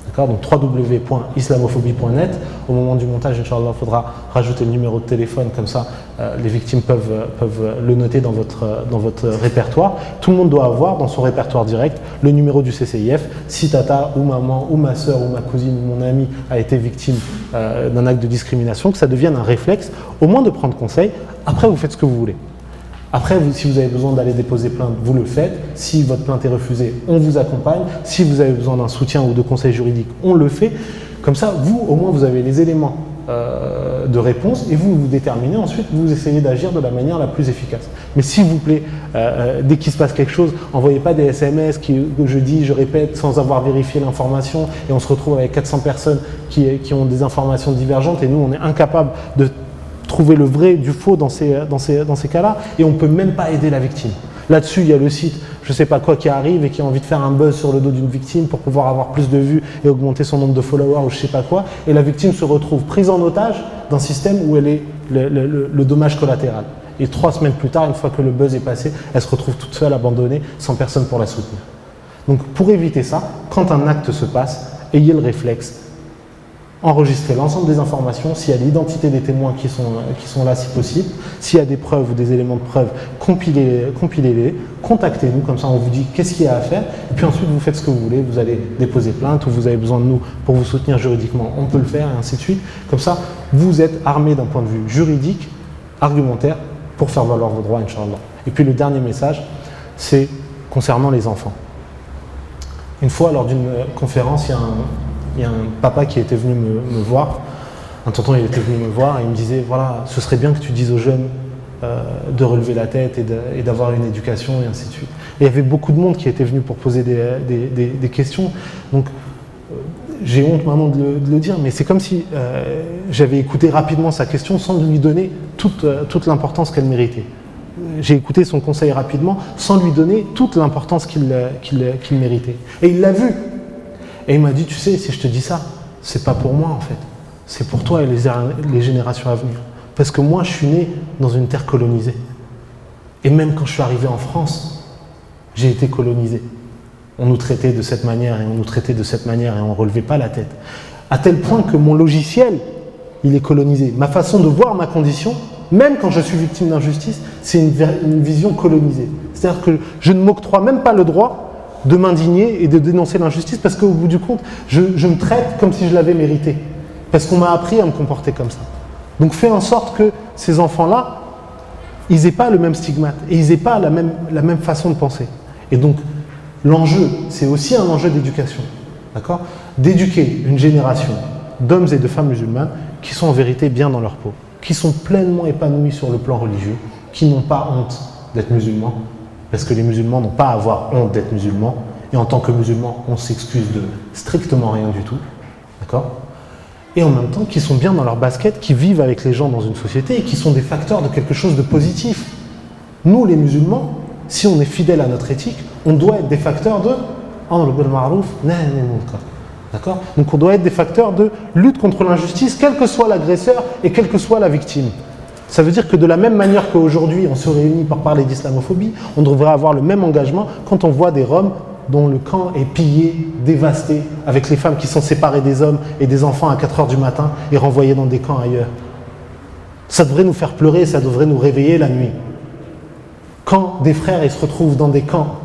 D'accord, donc www.islamophobie.net. Au moment du montage, Inch'Allah, il faudra rajouter le numéro de téléphone, comme ça les victimes peuvent le noter dans votre répertoire. Tout le monde doit avoir dans son répertoire direct le numéro du CCIF. Si tata ou maman ou ma soeur ou ma cousine ou mon ami a été victime d'un acte de discrimination, que ça devienne un réflexe, au moins de prendre conseil. Après, vous faites ce que vous voulez. Après, si vous avez besoin d'aller déposer plainte, vous le faites. Si votre plainte est refusée, on vous accompagne. Si vous avez besoin d'un soutien ou de conseil juridique, on le fait. Comme ça, vous, au moins, vous avez les éléments de réponse et vous déterminez. Ensuite, vous essayez d'agir de la manière la plus efficace. Mais s'il vous plaît, dès qu'il se passe quelque chose, envoyez pas des SMS que je dis, je répète, sans avoir vérifié l'information et on se retrouve avec 400 personnes qui ont des informations divergentes et nous, on est incapable de trouver le vrai du faux dans ces cas-là et on ne peut même pas aider la victime. Là-dessus, il y a le site je ne sais pas quoi qui arrive et qui a envie de faire un buzz sur le dos d'une victime pour pouvoir avoir plus de vues et augmenter son nombre de followers ou je ne sais pas quoi. Et la victime se retrouve prise en otage d'un système où elle est le dommage collatéral. Et 3 semaines plus tard, une fois que le buzz est passé, elle se retrouve toute seule, abandonnée, sans personne pour la soutenir. Donc pour éviter ça, quand un acte se passe, ayez le réflexe. Enregistrer l'ensemble des informations, s'il y a l'identité des témoins qui sont là si possible, s'il y a des preuves ou des éléments de preuve, compilez-les, contactez-nous, comme ça on vous dit qu'est-ce qu'il y a à faire, et puis ensuite vous faites ce que vous voulez, vous allez déposer plainte ou vous avez besoin de nous pour vous soutenir juridiquement, on peut le faire et ainsi de suite. Comme ça, vous êtes armé d'un point de vue juridique, argumentaire, pour faire valoir vos droits, Inch'Allah. Et puis le dernier message, c'est concernant les enfants. Une fois, lors d'une conférence, il y a un papa qui était venu me voir, un tonton il était venu me voir et il me disait voilà, ce serait bien que tu dises aux jeunes de relever la tête et d'avoir une éducation et ainsi de suite. Et il y avait beaucoup de monde qui était venu pour poser des questions, donc j'ai honte maintenant de le dire, mais c'est comme si j'avais écouté rapidement sa question sans lui donner toute l'importance qu'elle méritait. J'ai écouté son conseil rapidement sans lui donner toute l'importance qu'il méritait. Et il l'a vu. Et il m'a dit, tu sais, si je te dis ça, c'est pas pour moi en fait, c'est pour toi et les générations à venir. Parce que moi, je suis né dans une terre colonisée. Et même quand je suis arrivé en France, j'ai été colonisé. On nous traitait de cette manière et on nous traitait de cette manière et on ne relevait pas la tête. À tel point que mon logiciel, il est colonisé. Ma façon de voir ma condition, même quand je suis victime d'injustice, c'est une vision colonisée. C'est-à-dire que je ne m'octroie même pas le droit de m'indigner et de dénoncer l'injustice parce qu'au bout du compte, je me traite comme si je l'avais mérité. Parce qu'on m'a appris à me comporter comme ça. Donc fais en sorte que ces enfants-là, ils n'aient pas le même stigmate et ils n'aient pas la même façon de penser. Et donc, l'enjeu, c'est aussi un enjeu d'éducation. D'accord ? D'éduquer une génération d'hommes et de femmes musulmanes qui sont en vérité bien dans leur peau, qui sont pleinement épanouis sur le plan religieux, qui n'ont pas honte d'être musulmans, parce que les musulmans n'ont pas à avoir honte d'être musulmans, et en tant que musulmans, on s'excuse de strictement rien du tout, d'accord ? Et en même temps, qui sont bien dans leur basket, qui vivent avec les gens dans une société, et qui sont des facteurs de quelque chose de positif. Nous, les musulmans, si on est fidèle à notre éthique, on doit être des facteurs de amr bil ma'ruf, nahy anil munkar. D'accord ? Donc on doit être des facteurs de lutte contre l'injustice, quel que soit l'agresseur et quelle que soit la victime. Ça veut dire que de la même manière qu'aujourd'hui on se réunit pour parler d'islamophobie, on devrait avoir le même engagement quand on voit des Roms dont le camp est pillé, dévasté, avec les femmes qui sont séparées des hommes et des enfants à 4h du matin et renvoyés dans des camps ailleurs. Ça devrait nous faire pleurer, ça devrait nous réveiller la nuit. Quand des frères ils se retrouvent dans des camps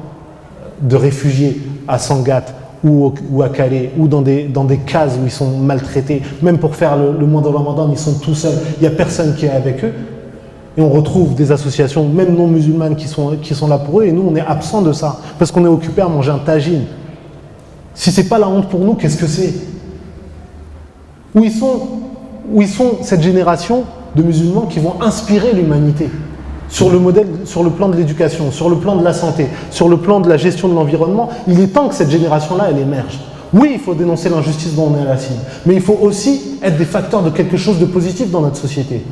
de réfugiés à Sangatte ou à Calais, ou dans des cases où ils sont maltraités, même pour faire le mois de Ramadan, ils sont tout seuls, il n'y a personne qui est avec eux, et on retrouve des associations, même non musulmanes, qui sont là pour eux, et nous on est absents de ça, parce qu'on est occupé à manger un tagine. Si ce n'est pas la honte pour nous, qu'est-ce que c'est ? Où ils sont cette génération de musulmans qui vont inspirer l'humanité sur le plan de l'éducation, sur le plan de la santé, sur le plan de la gestion de l'environnement. Il est temps que cette génération-là, elle émerge. Oui, il faut dénoncer l'injustice dont on est à la cible, mais il faut aussi être des facteurs de quelque chose de positif dans notre société.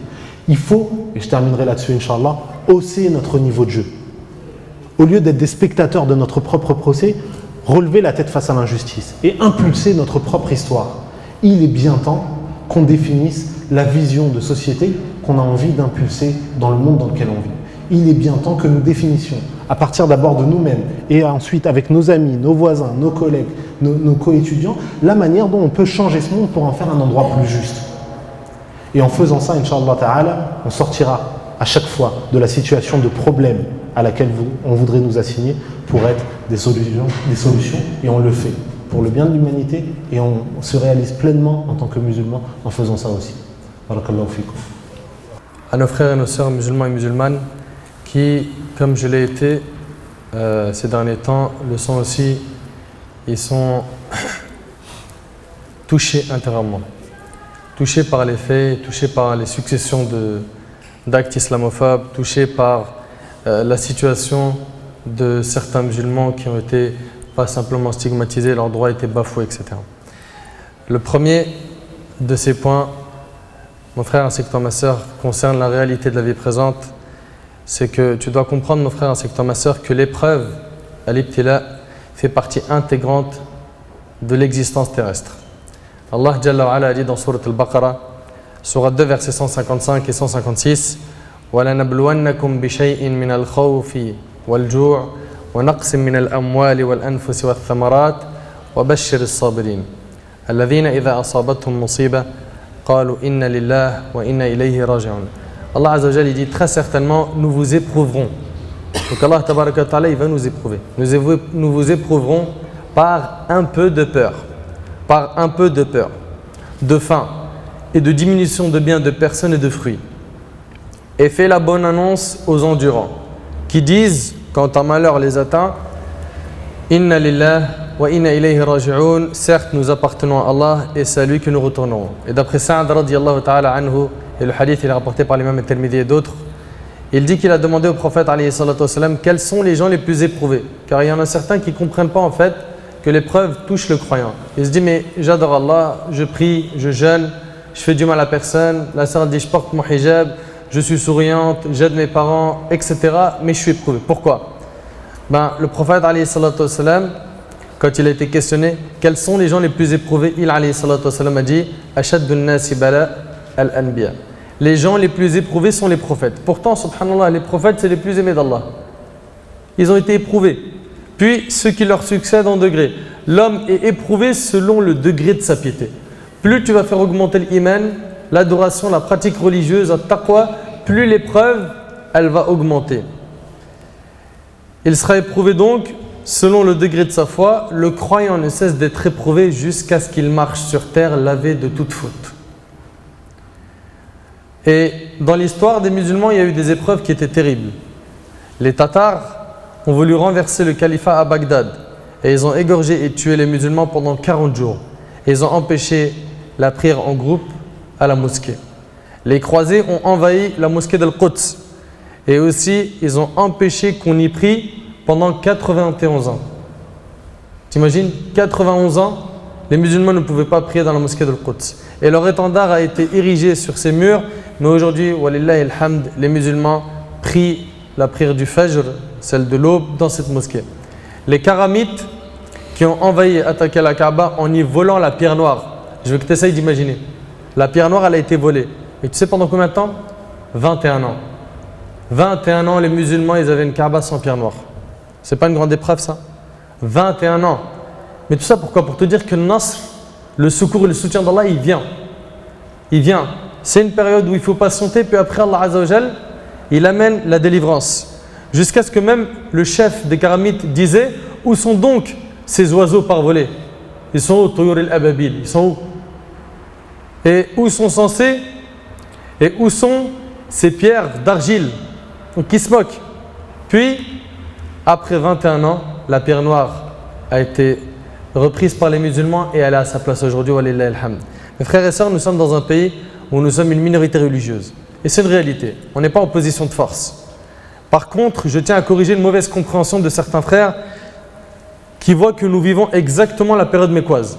Il faut, et je terminerai là-dessus, Inch'Allah, hausser notre niveau de jeu. Au lieu d'être des spectateurs de notre propre procès, relever la tête face à l'injustice et impulser notre propre histoire. Il est bien temps qu'on définisse la vision de société qu'on a envie d'impulser dans le monde dans lequel on vit. Il est bien temps que nous définissions à partir d'abord de nous-mêmes et ensuite avec nos amis, nos voisins, nos collègues, nos co-étudiants, la manière dont on peut changer ce monde pour en faire un endroit plus juste. Et en faisant ça, Inch'Allah Ta'ala, on sortira à chaque fois de la situation de problème à laquelle on voudrait nous assigner pour être des solutions, et on le fait pour le bien de l'humanité et on se réalise pleinement en tant que musulman en faisant ça aussi. Barakallahu fikum. À nos frères et nos sœurs musulmans et musulmanes qui, comme je l'ai été ces derniers temps, le sont aussi, ils sont touchés intérieurement, touchés par les faits, touchés par les successions d'actes islamophobes, touchés par la situation de certains musulmans qui ont été pas simplement stigmatisés, leurs droits étaient bafoués, etc. Le premier de ces points, mon frère ainsi que toi ma sœur, concerne la réalité de la vie présente. C'est que tu dois comprendre, mon frère ainsi que toi ma sœur, que l'épreuve, al-ibtila, fait partie intégrante de l'existence terrestre. Allah Jalla wa Ala a dit dans Sourate Al-Baqarah, Sourate 2, versets 155 et 156, وَلَنَبْلُوَنَّكُمْ بِشَيْءٍ مِّنَ الْخَوْفِ وَالْجُوعِ ونقص من الأموال والأنفس والثمرات وبشر الصابرين الذين إذا أصابتهم مصيبة قالوا إنا لله وإنا إليه راجعون. Allah Azza wa Jalla dit très certainement nous vous éprouverons. Donc Allah Tabaraka wa Ta'ala il va nous éprouver. Nous vous éprouverons par un peu de peur, de faim et de diminution de biens, de personnes et de fruits. Et fais la bonne annonce aux endurants qui disent quand un malheur les atteint, Inna lillah wa inna ilayhi raji'un, certes nous appartenons à Allah et c'est à lui que nous retournerons. Et d'après Sa'ad radiyallahu ta'ala anhu, et le hadith il est rapporté par l'imam al-Tirmidhi et d'autres, il dit qu'il a demandé au prophète alayhi salatu wasalam quels sont les gens les plus éprouvés. Car il y en a certains qui ne comprennent pas en fait que l'épreuve touche le croyant. Il se dit mais j'adore Allah, je prie, je jeûne, je fais du mal à personne, la sœur dit je porte mon hijab, je suis souriante, j'aide mes parents, etc. Mais je suis éprouvé. Pourquoi? Le prophète, alayhi salatu wassalam, quand il a été questionné, quels sont les gens les plus éprouvés, il alayhi salatu wassalam, a dit Ashaddun nasi bala al-anbiya. Les gens les plus éprouvés sont les prophètes. Pourtant, subhanallah, les prophètes, c'est les plus aimés d'Allah. Ils ont été éprouvés. Puis, ceux qui leur succèdent en degré. L'homme est éprouvé selon le degré de sa piété. Plus tu vas faire augmenter l'iman, l'adoration, la pratique religieuse, le taqwa, plus l'épreuve, elle va augmenter. Il sera éprouvé donc selon le degré de sa foi. Le croyant ne cesse d'être éprouvé jusqu'à ce qu'il marche sur terre lavé de toute faute. Et dans l'histoire des musulmans, il y a eu des épreuves qui étaient terribles. Les Tatars ont voulu renverser le califat à Bagdad et ils ont égorgé et tué les musulmans pendant 40 jours. Et ils ont empêché la prière en groupe à la mosquée. Les croisés ont envahi la mosquée d'Al-Quds et aussi ils ont empêché qu'on y prie pendant 91 ans. T'imagines, 91 ans, les musulmans ne pouvaient pas prier dans la mosquée d'Al-Quds. Et leur étendard a été érigé sur ces murs, mais aujourd'hui, walillahi alhamd, les musulmans prient la prière du Fajr, celle de l'aube, dans cette mosquée. Les Karamites qui ont envahi et attaqué la Kaaba en y volant la pierre noire. Je veux que tu essayes d'imaginer. La pierre noire, elle a été volée. Et tu sais pendant combien de temps? 21 ans. 21 ans, les musulmans, ils avaient une Kaaba sans pierre noire. C'est pas une grande épreuve, ça? 21 ans. Mais tout ça, pourquoi? Pour te dire que le Nasr, le secours et le soutien d'Allah, il vient. Il vient. C'est une période où il faut patienter, puis après, Allah Azza wa Jal, il amène la délivrance. Jusqu'à ce que même le chef des Karamites disait, où sont donc ces oiseaux parvolés? Ils sont où, Tuyur al-Ababil? Ils sont où? Et où sont censés? Et où sont ces pierres d'argile? Donc qui se moquent. Puis, après 21 ans, la pierre noire a été reprise par les musulmans et elle est à sa place aujourd'hui. Walillahi alhamd. Mes frères et sœurs, nous sommes dans un pays où nous sommes une minorité religieuse. Et c'est une réalité. On n'est pas en position de force. Par contre, je tiens à corriger une mauvaise compréhension de certains frères qui voient que nous vivons exactement la période mécoise,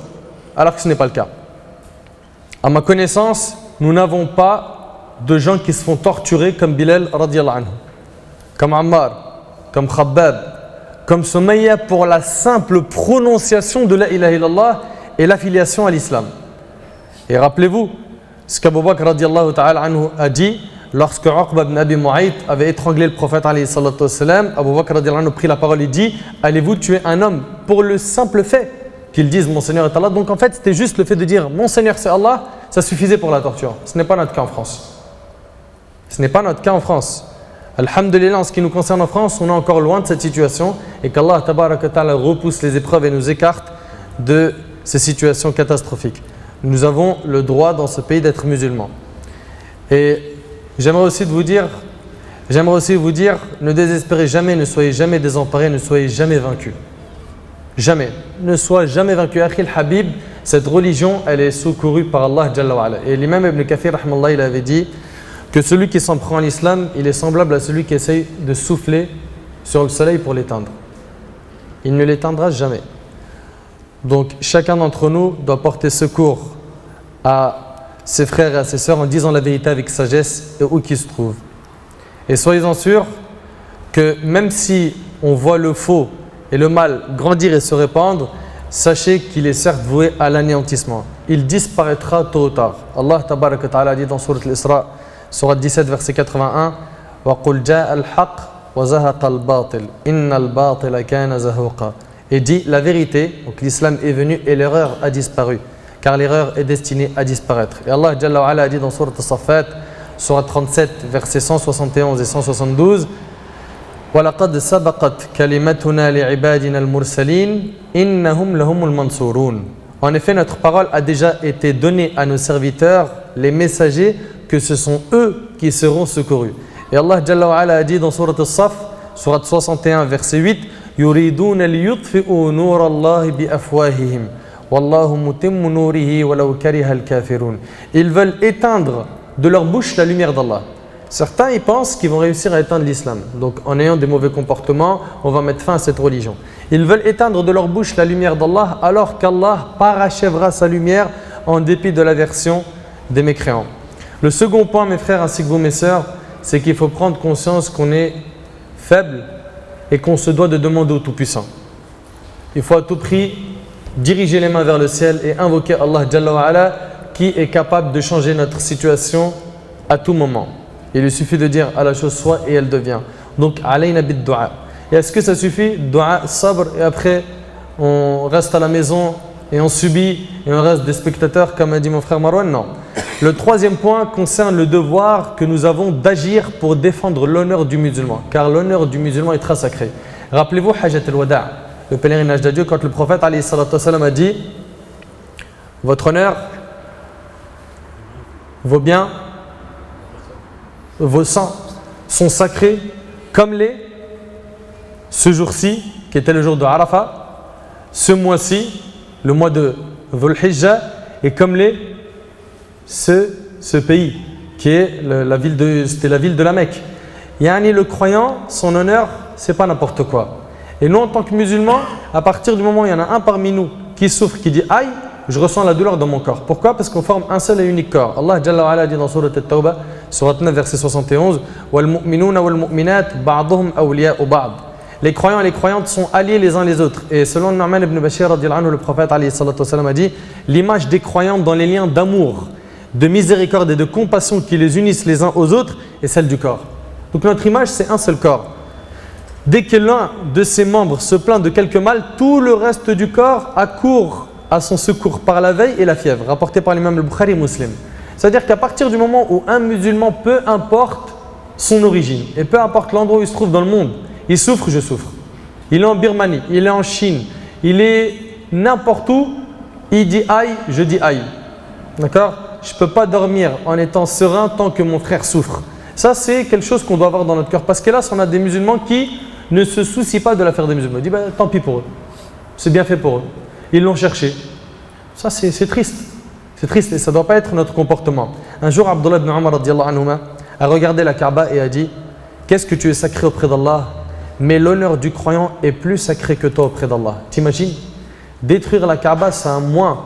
alors que ce n'est pas le cas. À ma connaissance, nous n'avons pas de gens qui se font torturer comme Bilal radiyallahu anhu, comme Ammar, comme Khabbab, comme Sumayya pour la simple prononciation de la ilaha illallah et l'affiliation à l'islam. Et rappelez-vous ce qu'Abu Bakr radiyallahu ta'ala anhu a dit lorsque Uqba ibn Abi Mu'ayt avait étranglé le prophète alayhi salatu wassalam, Abu Bakr radiyallahu anhu prit la parole et dit « Allez-vous tuer un homme pour le simple fait qu'il dise mon Seigneur est Allah ?» Donc en fait c'était juste le fait de dire mon Seigneur c'est Allah, ça suffisait pour la torture. Ce n'est pas notre cas en France. Ce n'est pas notre cas en France. Alhamdulillah, en ce qui nous concerne en France, on est encore loin de cette situation et qu'Allah tabaraka ta'ala repousse les épreuves et nous écarte de ces situations catastrophiques. Nous avons le droit dans ce pays d'être musulmans. Et j'aimerais aussi vous dire, ne désespérez jamais, ne soyez jamais désemparés, ne soyez jamais vaincus. Jamais. Ne sois jamais vaincu. Akhil Habib, cette religion, elle est secourue par Allah Jalla wa ala. Et l'imam Ibn Kathir, rahmallah, il avait dit que celui qui s'en prend à l'islam, il est semblable à celui qui essaye de souffler sur le soleil pour l'éteindre. Il ne l'éteindra jamais. Donc chacun d'entre nous doit porter secours à ses frères et à ses sœurs en disant la vérité avec sagesse et où qu'ils se trouvent. Et soyez-en sûrs que même si on voit le faux et le mal grandir et se répandre, sachez qu'il est certes voué à l'anéantissement. Il disparaîtra tôt ou tard. Allah tabaraka ta'ala dit dans sourate Al-Isra, sourate 17 verset 81, وَقُلْ جَاءَ الْحَقِّ وَزَهَقَ الْبَاطِلِ إِنَّ الْبَاطِلَ كَانَ زَهُوقًا. Et dit la vérité, donc l'islam est venu et l'erreur a disparu, car l'erreur est destinée à disparaître. Et Allah Jalla wa ala a dit dans sourate As-Saffat, sourate 37 versets 171 et 172, وَلَقَدْ سَبَقَتْ كَلِمَتُنَا لِعِبَادِنَا الْمُرْسَلِينَ إِنَّهُمْ لَهُمُ الْمَنْصُورُونَ. En effet, notre parole a déjà été donnée à nos serviteurs, les messagers, que ce sont eux qui seront secourus. Et Allah Jalla wa ala a dit dans sourate As-Saff, sourate 61 verset 8, يُرِيدُونَ لِيُطْفِئُوا نُورَ اللَّهِ بِأَفْوَاهِهِمْ وَاللَّهُ مُتِمُّ نُورِهِ وَلَوْ كَرِهَ الْكَافِرُونَ. Ils veulent éteindre de leur bouche la lumière d'Allah. Certains ils pensent qu'ils vont réussir à éteindre l'islam. Donc en ayant des mauvais comportements, on va mettre fin à cette religion. Ils veulent éteindre de leur bouche la lumière d'Allah alors qu'Allah parachèvera sa lumière en dépit de l'aversion des mécréants. Le second point, mes frères ainsi que vous mes sœurs, c'est qu'il faut prendre conscience qu'on est faible et qu'on se doit de demander au Tout-Puissant. Il faut à tout prix diriger les mains vers le ciel et invoquer Allah Jalla wa ala qui est capable de changer notre situation à tout moment. Il lui suffit de dire à la chose soit et elle devient. Donc, alayna bid du'a. Et est-ce que ça suffit? Du'a, sabr, et après on reste à la maison et on subit et on reste des spectateurs comme a dit mon frère Marwan? Non. Le troisième point concerne le devoir que nous avons d'agir pour défendre l'honneur du musulman. Car l'honneur du musulman est très sacré. Rappelez-vous Hajjat al-Wada', le pèlerinage d'adieu, quand le prophète alayhi salatu wassalam a dit votre honneur, vos biens, vos sangs sont sacrés comme ce jour-ci, qui était le jour de Arafat, ce mois-ci, le mois de Dhul Hijjah, et comme ce pays, qui est c'était la ville de la Mecque. Yani le croyant, son honneur, c'est pas n'importe quoi. Et nous, en tant que musulmans, à partir du moment où il y en a un parmi nous qui souffre, qui dit aïe, je ressens la douleur dans mon corps. Pourquoi? Parce qu'on forme un seul et unique corps. Allah Jalla wa ala dit dans sourate At-Tawbah, sourate 9 verset 71, وَالْمُؤْمِنُونَ وَالْمُؤْمِنَاتِ بَعْضُهُمْ أَوْلِيَاءُ بَعْضٍ. Les croyants et les croyantes sont alliés les uns les autres. Et selon Nu'man ibn Bashir radiyallahu anhu, le prophète alayhi salatu wassalam a dit l'image des croyants dans les liens d'amour, de miséricorde et de compassion qui les unissent les uns aux autres est celle du corps. Donc notre image, c'est un seul corps. Dès que l'un de ses membres se plaint de quelque mal, tout le reste du corps accourt à son secours par la veille et la fièvre, rapporté par l'imam al-Bukhari et Muslim. C'est-à-dire qu'à partir du moment où un musulman, peu importe son origine et peu importe l'endroit où il se trouve dans le monde, il souffre, je souffre. Il est en Birmanie, il est en Chine, il est n'importe où, il dit aïe, je dis aïe. D'accord? Je ne peux pas dormir en étant serein tant que mon frère souffre. Ça, c'est quelque chose qu'on doit avoir dans notre cœur. Parce que là, on a des musulmans qui ne se soucient pas de l'affaire des musulmans. Ils disent tant pis pour eux. C'est bien fait pour eux. Ils l'ont cherché. Ça, c'est triste. C'est triste et ça ne doit pas être notre comportement. Un jour, Abdullah ibn Umar radiyallahu anhuma a regardé la Kaaba et a dit qu'est-ce que tu es sacré auprès d'Allah, mais l'honneur du croyant est plus sacré que toi auprès d'Allah. T'imagines? Détruire la Kaaba, ça a moins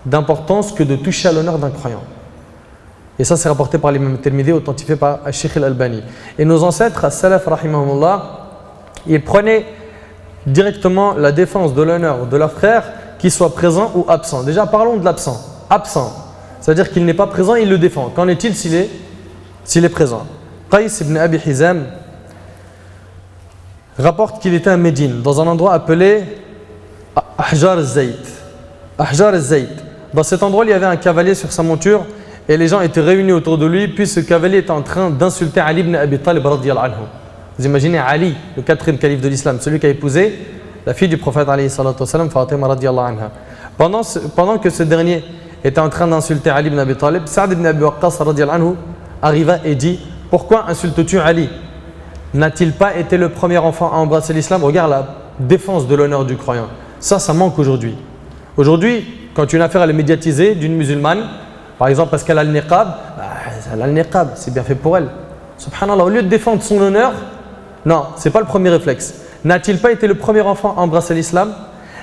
d'importance que de toucher à l'honneur d'un croyant. Et ça, c'est rapporté par l'imam Tirmidhi, authentifié par Sheikh al-Albani. Et nos ancêtres, as-Salaf rahimahumullah, ils prenaient directement la défense de l'honneur de leur frère, qu'il soit présent ou absent. Déjà, parlons de l'absent. Absent, c'est-à-dire qu'il n'est pas présent, il le défend. Qu'en est-il s'il est s'il est présent. Qais ibn Abi Hizam rapporte qu'il était à Médine, dans un endroit appelé Ahjar al-Zayt. Ahjar al-Zayt. Dans cet endroit, il y avait un cavalier sur sa monture et les gens étaient réunis autour de lui, puis ce cavalier était en train d'insulter Ali ibn Abi Talib radiyallahu anhu. Vous imaginez Ali, le quatrième calife de l'islam, celui qui a épousé la fille du prophète alayhi salatu wasalam, Fatima radiyallahu anha. Pendant que ce dernier était en train d'insulter Ali ibn Abi Talib, Sa'd ibn Abi Waqqas radiyallahu anhu arriva et dit: pourquoi insultes-tu Ali? N'a-t-il pas été le premier enfant à embrasser l'islam? Regarde la défense de l'honneur du croyant. Ça manque aujourd'hui. Aujourd'hui, quand une affaire elle est médiatisée d'une musulmane, par exemple parce qu'elle a le niqab, elle a le niqab, c'est bien fait pour elle. Subhanallah, au lieu de défendre son honneur, non, ce n'est pas le premier réflexe. N'a-t-il pas été le premier enfant à embrasser l'islam?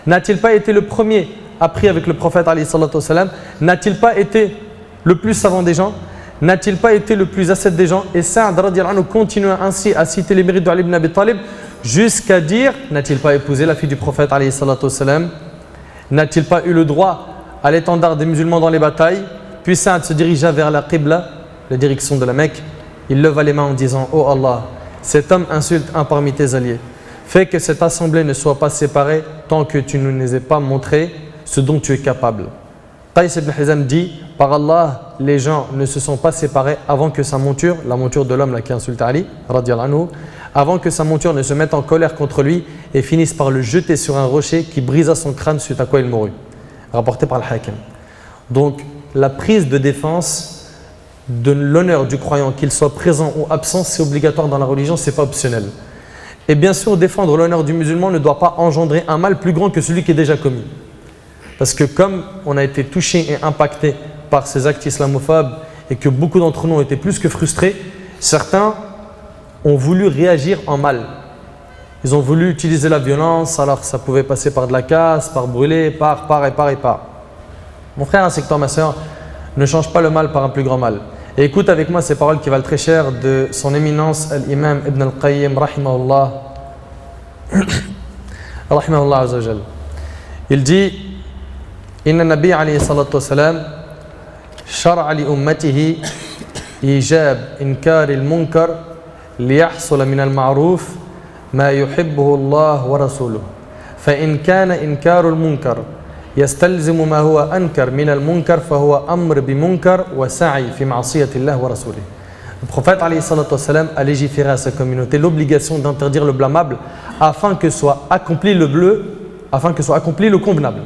N'a-t-il pas été le premier à prier avec le prophète alayhi salatu wassalam? N'a-t-il pas été le plus savant des gens? N'a-t-il pas été le plus ascète des gens? Et Sa'd radiyallahu anhu continue ainsi à citer les mérites d'Ali ibn Abi Talib jusqu'à dire: n'a-t-il pas épousé la fille du prophète alayhi salatu wassalam? N'a-t-il pas eu le droit à l'étendard des musulmans dans les batailles? Puis Sa'd se dirigea vers la Qibla, la direction de la Mecque. Il leva les mains en disant: oh Allah, cet homme insulte un parmi tes alliés. Fais que cette assemblée ne soit pas séparée tant que tu ne nous aies pas montré ce dont tu es capable. Qais ibn Hizam dit: par Allah, les gens ne se sont pas séparés avant que sa monture, la monture de l'homme qui insulte Ali, radiyallahu anhu, avant que sa monture ne se mette en colère contre lui et finisse par le jeter sur un rocher qui brisa son crâne, suite à quoi il mourut. Rapporté par le Hakim. Donc, la prise de défense de l'honneur du croyant, qu'il soit présent ou absent, c'est obligatoire dans la religion, c'est pas optionnel. Et bien sûr, défendre l'honneur du musulman ne doit pas engendrer un mal plus grand que celui qui est déjà commis. Parce que comme on a été touché et impacté par ces actes islamophobes et que beaucoup d'entre nous ont été plus que frustrés, certains ont voulu réagir en mal. Ils ont voulu utiliser la violence, alors que ça pouvait passer par de la casse, par brûler, par. Mon frère ainsi que toi, ma soeur, ne change pas le mal par un plus grand mal. Et écoute avec moi ces paroles qui valent très cher de son éminence, l'imam Ibn al-Qayyim, rahimahullah, rahimahullah azza wa jal. Il dit: Inna Nabi alayhi salatu wa salam shar'a li ummatihi ijab inkar al-munkar liyahsul min al-ma'ruf ma yuhibbuhu Allah wa rasuluhu. Fa in kana inkar al-munkar يستلزم ما هو أنكر من المنكر فهو أمر بمنكر وسعي في معصية الله ورسوله. Le prophète alayhi salatu wassalam a légiféré à sa communauté l'obligation d'interdire le blâmable afin que soit accompli le convenable.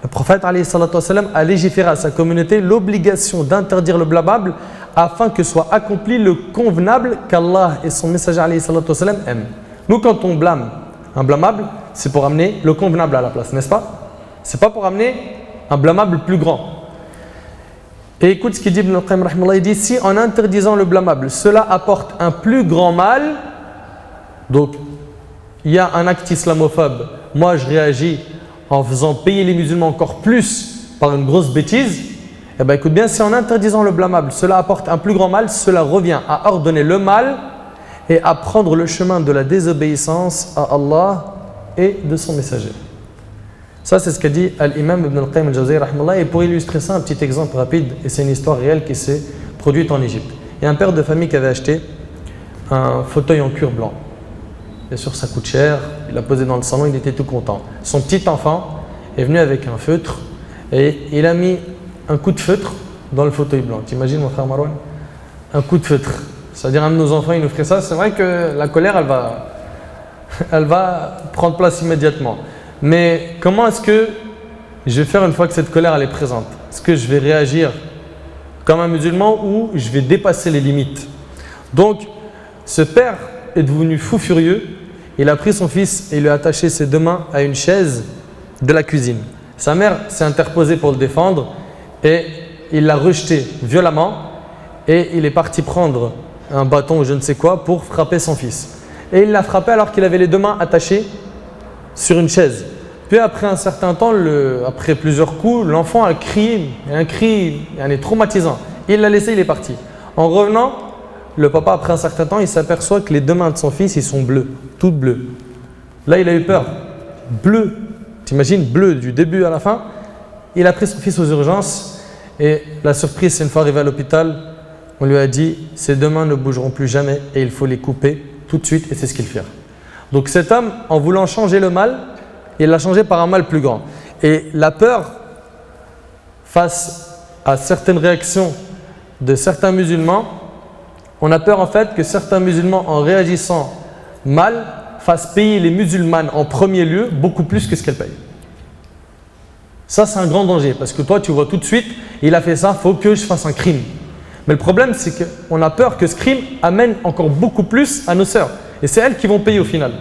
Le prophète alayhi salatu wassalam a légiféré à sa communauté l'obligation d'interdire le blâmable afin que soit accompli le convenable qu'Allah et son messager alayhi salatu wassalam aiment. Nous, quand on blâme un blâmable, c'est pour amener le convenable à la place, n'est-ce pas? C'est pas pour amener un blâmable plus grand. Et écoute ce qu'il dit Ibn al-Qayyim rahimahullah, il dit: si en interdisant le blâmable, cela apporte un plus grand mal, donc il y a un acte islamophobe, moi je réagis en faisant payer les musulmans encore plus par une grosse bêtise, et bien écoute bien, si en interdisant le blâmable, cela apporte un plus grand mal, cela revient à ordonner le mal et à prendre le chemin de la désobéissance à Allah et de son messager. Ça, c'est ce qu'a dit l'imam Ibn al-Qayyim al-Jawziyya rahimahullah. Et pour illustrer ça, un petit exemple rapide, et c'est une histoire réelle qui s'est produite en Égypte. Il y a un père de famille qui avait acheté un fauteuil en cuir blanc. Bien sûr, ça coûte cher, il l'a posé dans le salon, il était tout content. Son petit enfant est venu avec un feutre et il a mis un coup de feutre dans le fauteuil blanc. T'imagines, mon frère Marwan? Un coup de feutre. C'est-à-dire, un de nos enfants, il nous ferait ça. C'est vrai que la colère, elle va prendre place immédiatement. Mais comment est-ce que je vais faire une fois que cette colère elle est présente? Est-ce que je vais réagir comme un musulman ou je vais dépasser les limites? Donc, ce père est devenu fou furieux. Il a pris son fils et il lui a attaché ses deux mains à une chaise de la cuisine. Sa mère s'est interposée pour le défendre et il l'a rejeté violemment et il est parti prendre un bâton ou je ne sais quoi pour frapper son fils. Et il l'a frappé alors qu'il avait les deux mains attachées sur une chaise. Puis après un certain temps, après plusieurs coups, l'enfant a crié, un cri traumatisant. Il l'a laissé, il est parti. En revenant, le papa, après un certain temps, il s'aperçoit que les deux mains de son fils, ils sont bleues, toutes bleues. Là, il a eu peur. Bleu, t'imagines, bleu du début à la fin. Il a pris son fils aux urgences et la surprise, c'est une fois arrivé à l'hôpital, on lui a dit « Ces deux mains ne bougeront plus jamais et il faut les couper tout de suite » et c'est ce qu'ils firent. Donc cet homme, en voulant changer le mal, il l'a changé par un mal plus grand. Et la peur face à certaines réactions de certains musulmans, on a peur en fait que certains musulmans, en réagissant mal, fassent payer les musulmanes en premier lieu beaucoup plus que ce qu'elles payent. Ça, c'est un grand danger parce que toi, tu vois tout de suite, il a fait ça, il faut que je fasse un crime. Mais le problème, c'est qu'on a peur que ce crime amène encore beaucoup plus à nos sœurs. Et c'est elles qui vont payer au final.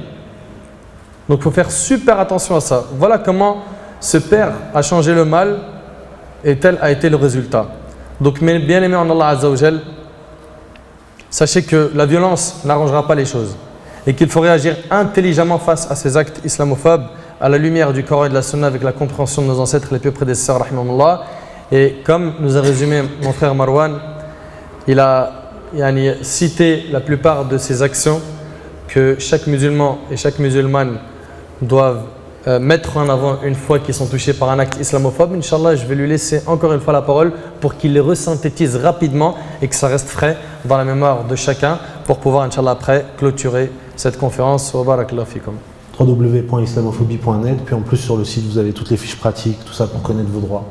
Donc, il faut faire super attention à ça. Voilà comment ce père a changé le mal et tel a été le résultat. Donc, mes bien-aimés en Allah Azza wa Jal, sachez que la violence n'arrangera pas les choses et qu'il faut réagir intelligemment face à ces actes islamophobes à la lumière du Coran et de la Sunna avec la compréhension de nos ancêtres les plus prédécesseurs, rahimahumullah. Et comme nous a résumé mon frère Marwan, il a cité la plupart de ces actions que chaque musulman et chaque musulmane doivent mettre en avant une fois qu'ils sont touchés par un acte islamophobe. Inch'Allah, je vais lui laisser encore une fois la parole pour qu'il les resynthétise rapidement et que ça reste frais dans la mémoire de chacun pour pouvoir, Inch'Allah, après clôturer cette conférence. Wa barakallahu fikum. www.islamophobie.net, puis en plus sur le site vous avez toutes les fiches pratiques, tout ça pour connaître vos droits.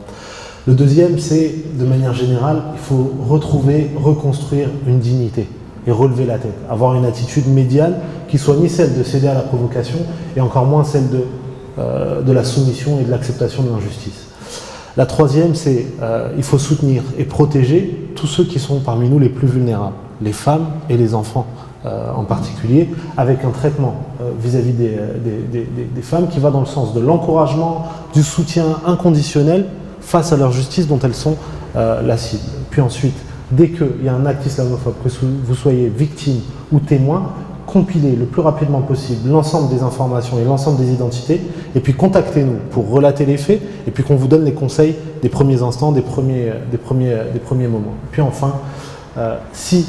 Le deuxième, c'est de manière générale, il faut retrouver, reconstruire une dignité et relever la tête, avoir une attitude médiane qui soit ni celle de céder à la provocation et encore moins celle de la soumission et de l'acceptation de l'injustice. La troisième, c'est il faut soutenir et protéger tous ceux qui sont parmi nous les plus vulnérables, les femmes et les enfants en particulier, avec un traitement vis-à-vis des femmes qui va dans le sens de l'encouragement, du soutien inconditionnel face à leur justice dont elles sont la cible. Puis ensuite, dès qu'il y a un acte islamophobe, que vous soyez victime ou témoin, compilez le plus rapidement possible l'ensemble des informations et l'ensemble des identités et puis contactez-nous pour relater les faits et puis qu'on vous donne les conseils des premiers instants, des premiers moments. Puis enfin, si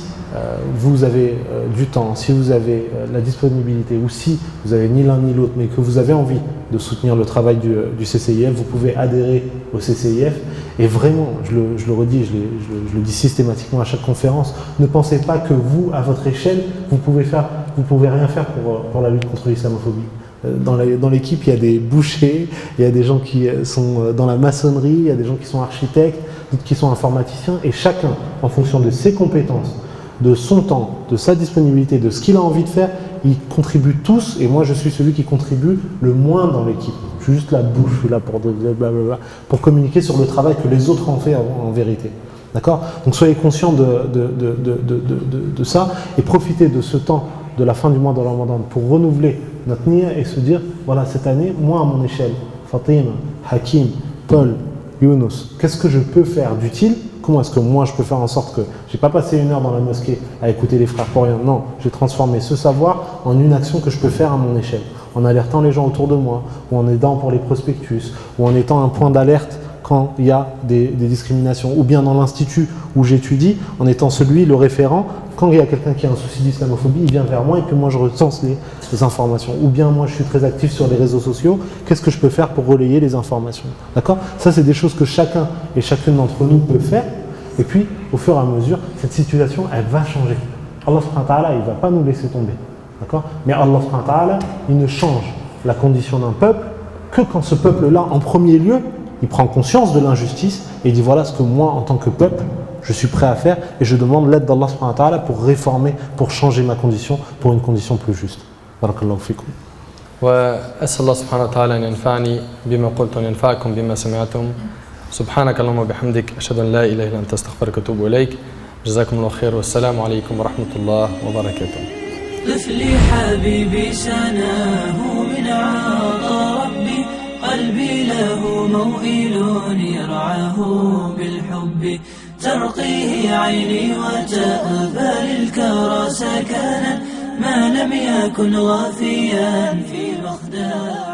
vous avez du temps, si vous avez la disponibilité ou si vous avez ni l'un ni l'autre mais que vous avez envie de soutenir le travail du CCIF, vous pouvez adhérer au CCIF et vraiment, je le redis, je le dis systématiquement à chaque conférence, ne pensez pas que vous, à votre échelle, vous pouvez rien faire pour la lutte contre l'islamophobie. Dans l'équipe, il y a des bouchers, il y a des gens qui sont dans la maçonnerie, il y a des gens qui sont architectes, d'autres qui sont informaticiens et chacun, en fonction de ses compétences, de son temps, de sa disponibilité, de ce qu'il a envie de faire, ils contribuent tous et moi je suis celui qui contribue le moins dans l'équipe. Je suis juste la bouche, je suis là pour communiquer sur le travail que les autres ont fait en vérité. D'accord ? Donc soyez conscients de ça et profitez de ce temps de la fin du mois de Ramadan pour renouveler notre niya et se dire, voilà, cette année, moi à mon échelle, Fatima, Hakim, Paul, Younous, qu'est-ce que je peux faire d'utile ? Comment est-ce que moi je peux faire en sorte que je n'ai pas passé 1 heure dans la mosquée à écouter les frères pour rien. Non, j'ai transformé ce savoir en une action que je peux faire à mon échelle, en alertant les gens autour de moi, ou en aidant pour les prospectus, ou en étant un point d'alerte quand il y a des discriminations, ou bien dans l'institut où j'étudie, en étant le référent, quand il y a quelqu'un qui a un souci d'islamophobie, il vient vers moi et puis moi je recense les informations. Ou bien moi je suis très actif sur les réseaux sociaux, qu'est-ce que je peux faire pour relayer les informations? D'accord? Ça c'est des choses que chacun et chacune d'entre nous peut faire. Et puis au fur et à mesure, cette situation elle va changer. Allah subhanahu wa ta'ala il ne va pas nous laisser tomber. D'accord? Mais Allah subhanahu wa ta'ala il ne change la condition d'un peuple que quand ce peuple-là en premier lieu il prend conscience de l'injustice et il dit voilà ce que moi en tant que peuple je suis prêt à faire et je demande l'aide d'Allah subhanahu wa ta'ala pour réformer, pour changer ma condition pour une condition plus juste. Barakallahu fikum. وأسأل الله سبحانه وتعالى أن ينفعني بما قلت وأن ينفعكم بما سمعتم. سبحانك اللهم وبحمدك أشهد أن لا إله إلا أنت أستغفرك وأتوب إليك. جزاكم الله خير والسلام عليكم ورحمة الله وبركاته. طفلي حبيبي سناه من عطا ربي قلبي له موئل يرعاه بالحب ترقيه عيني وتأبى للكرى سكنا ما لم يكن غافيا في مخداه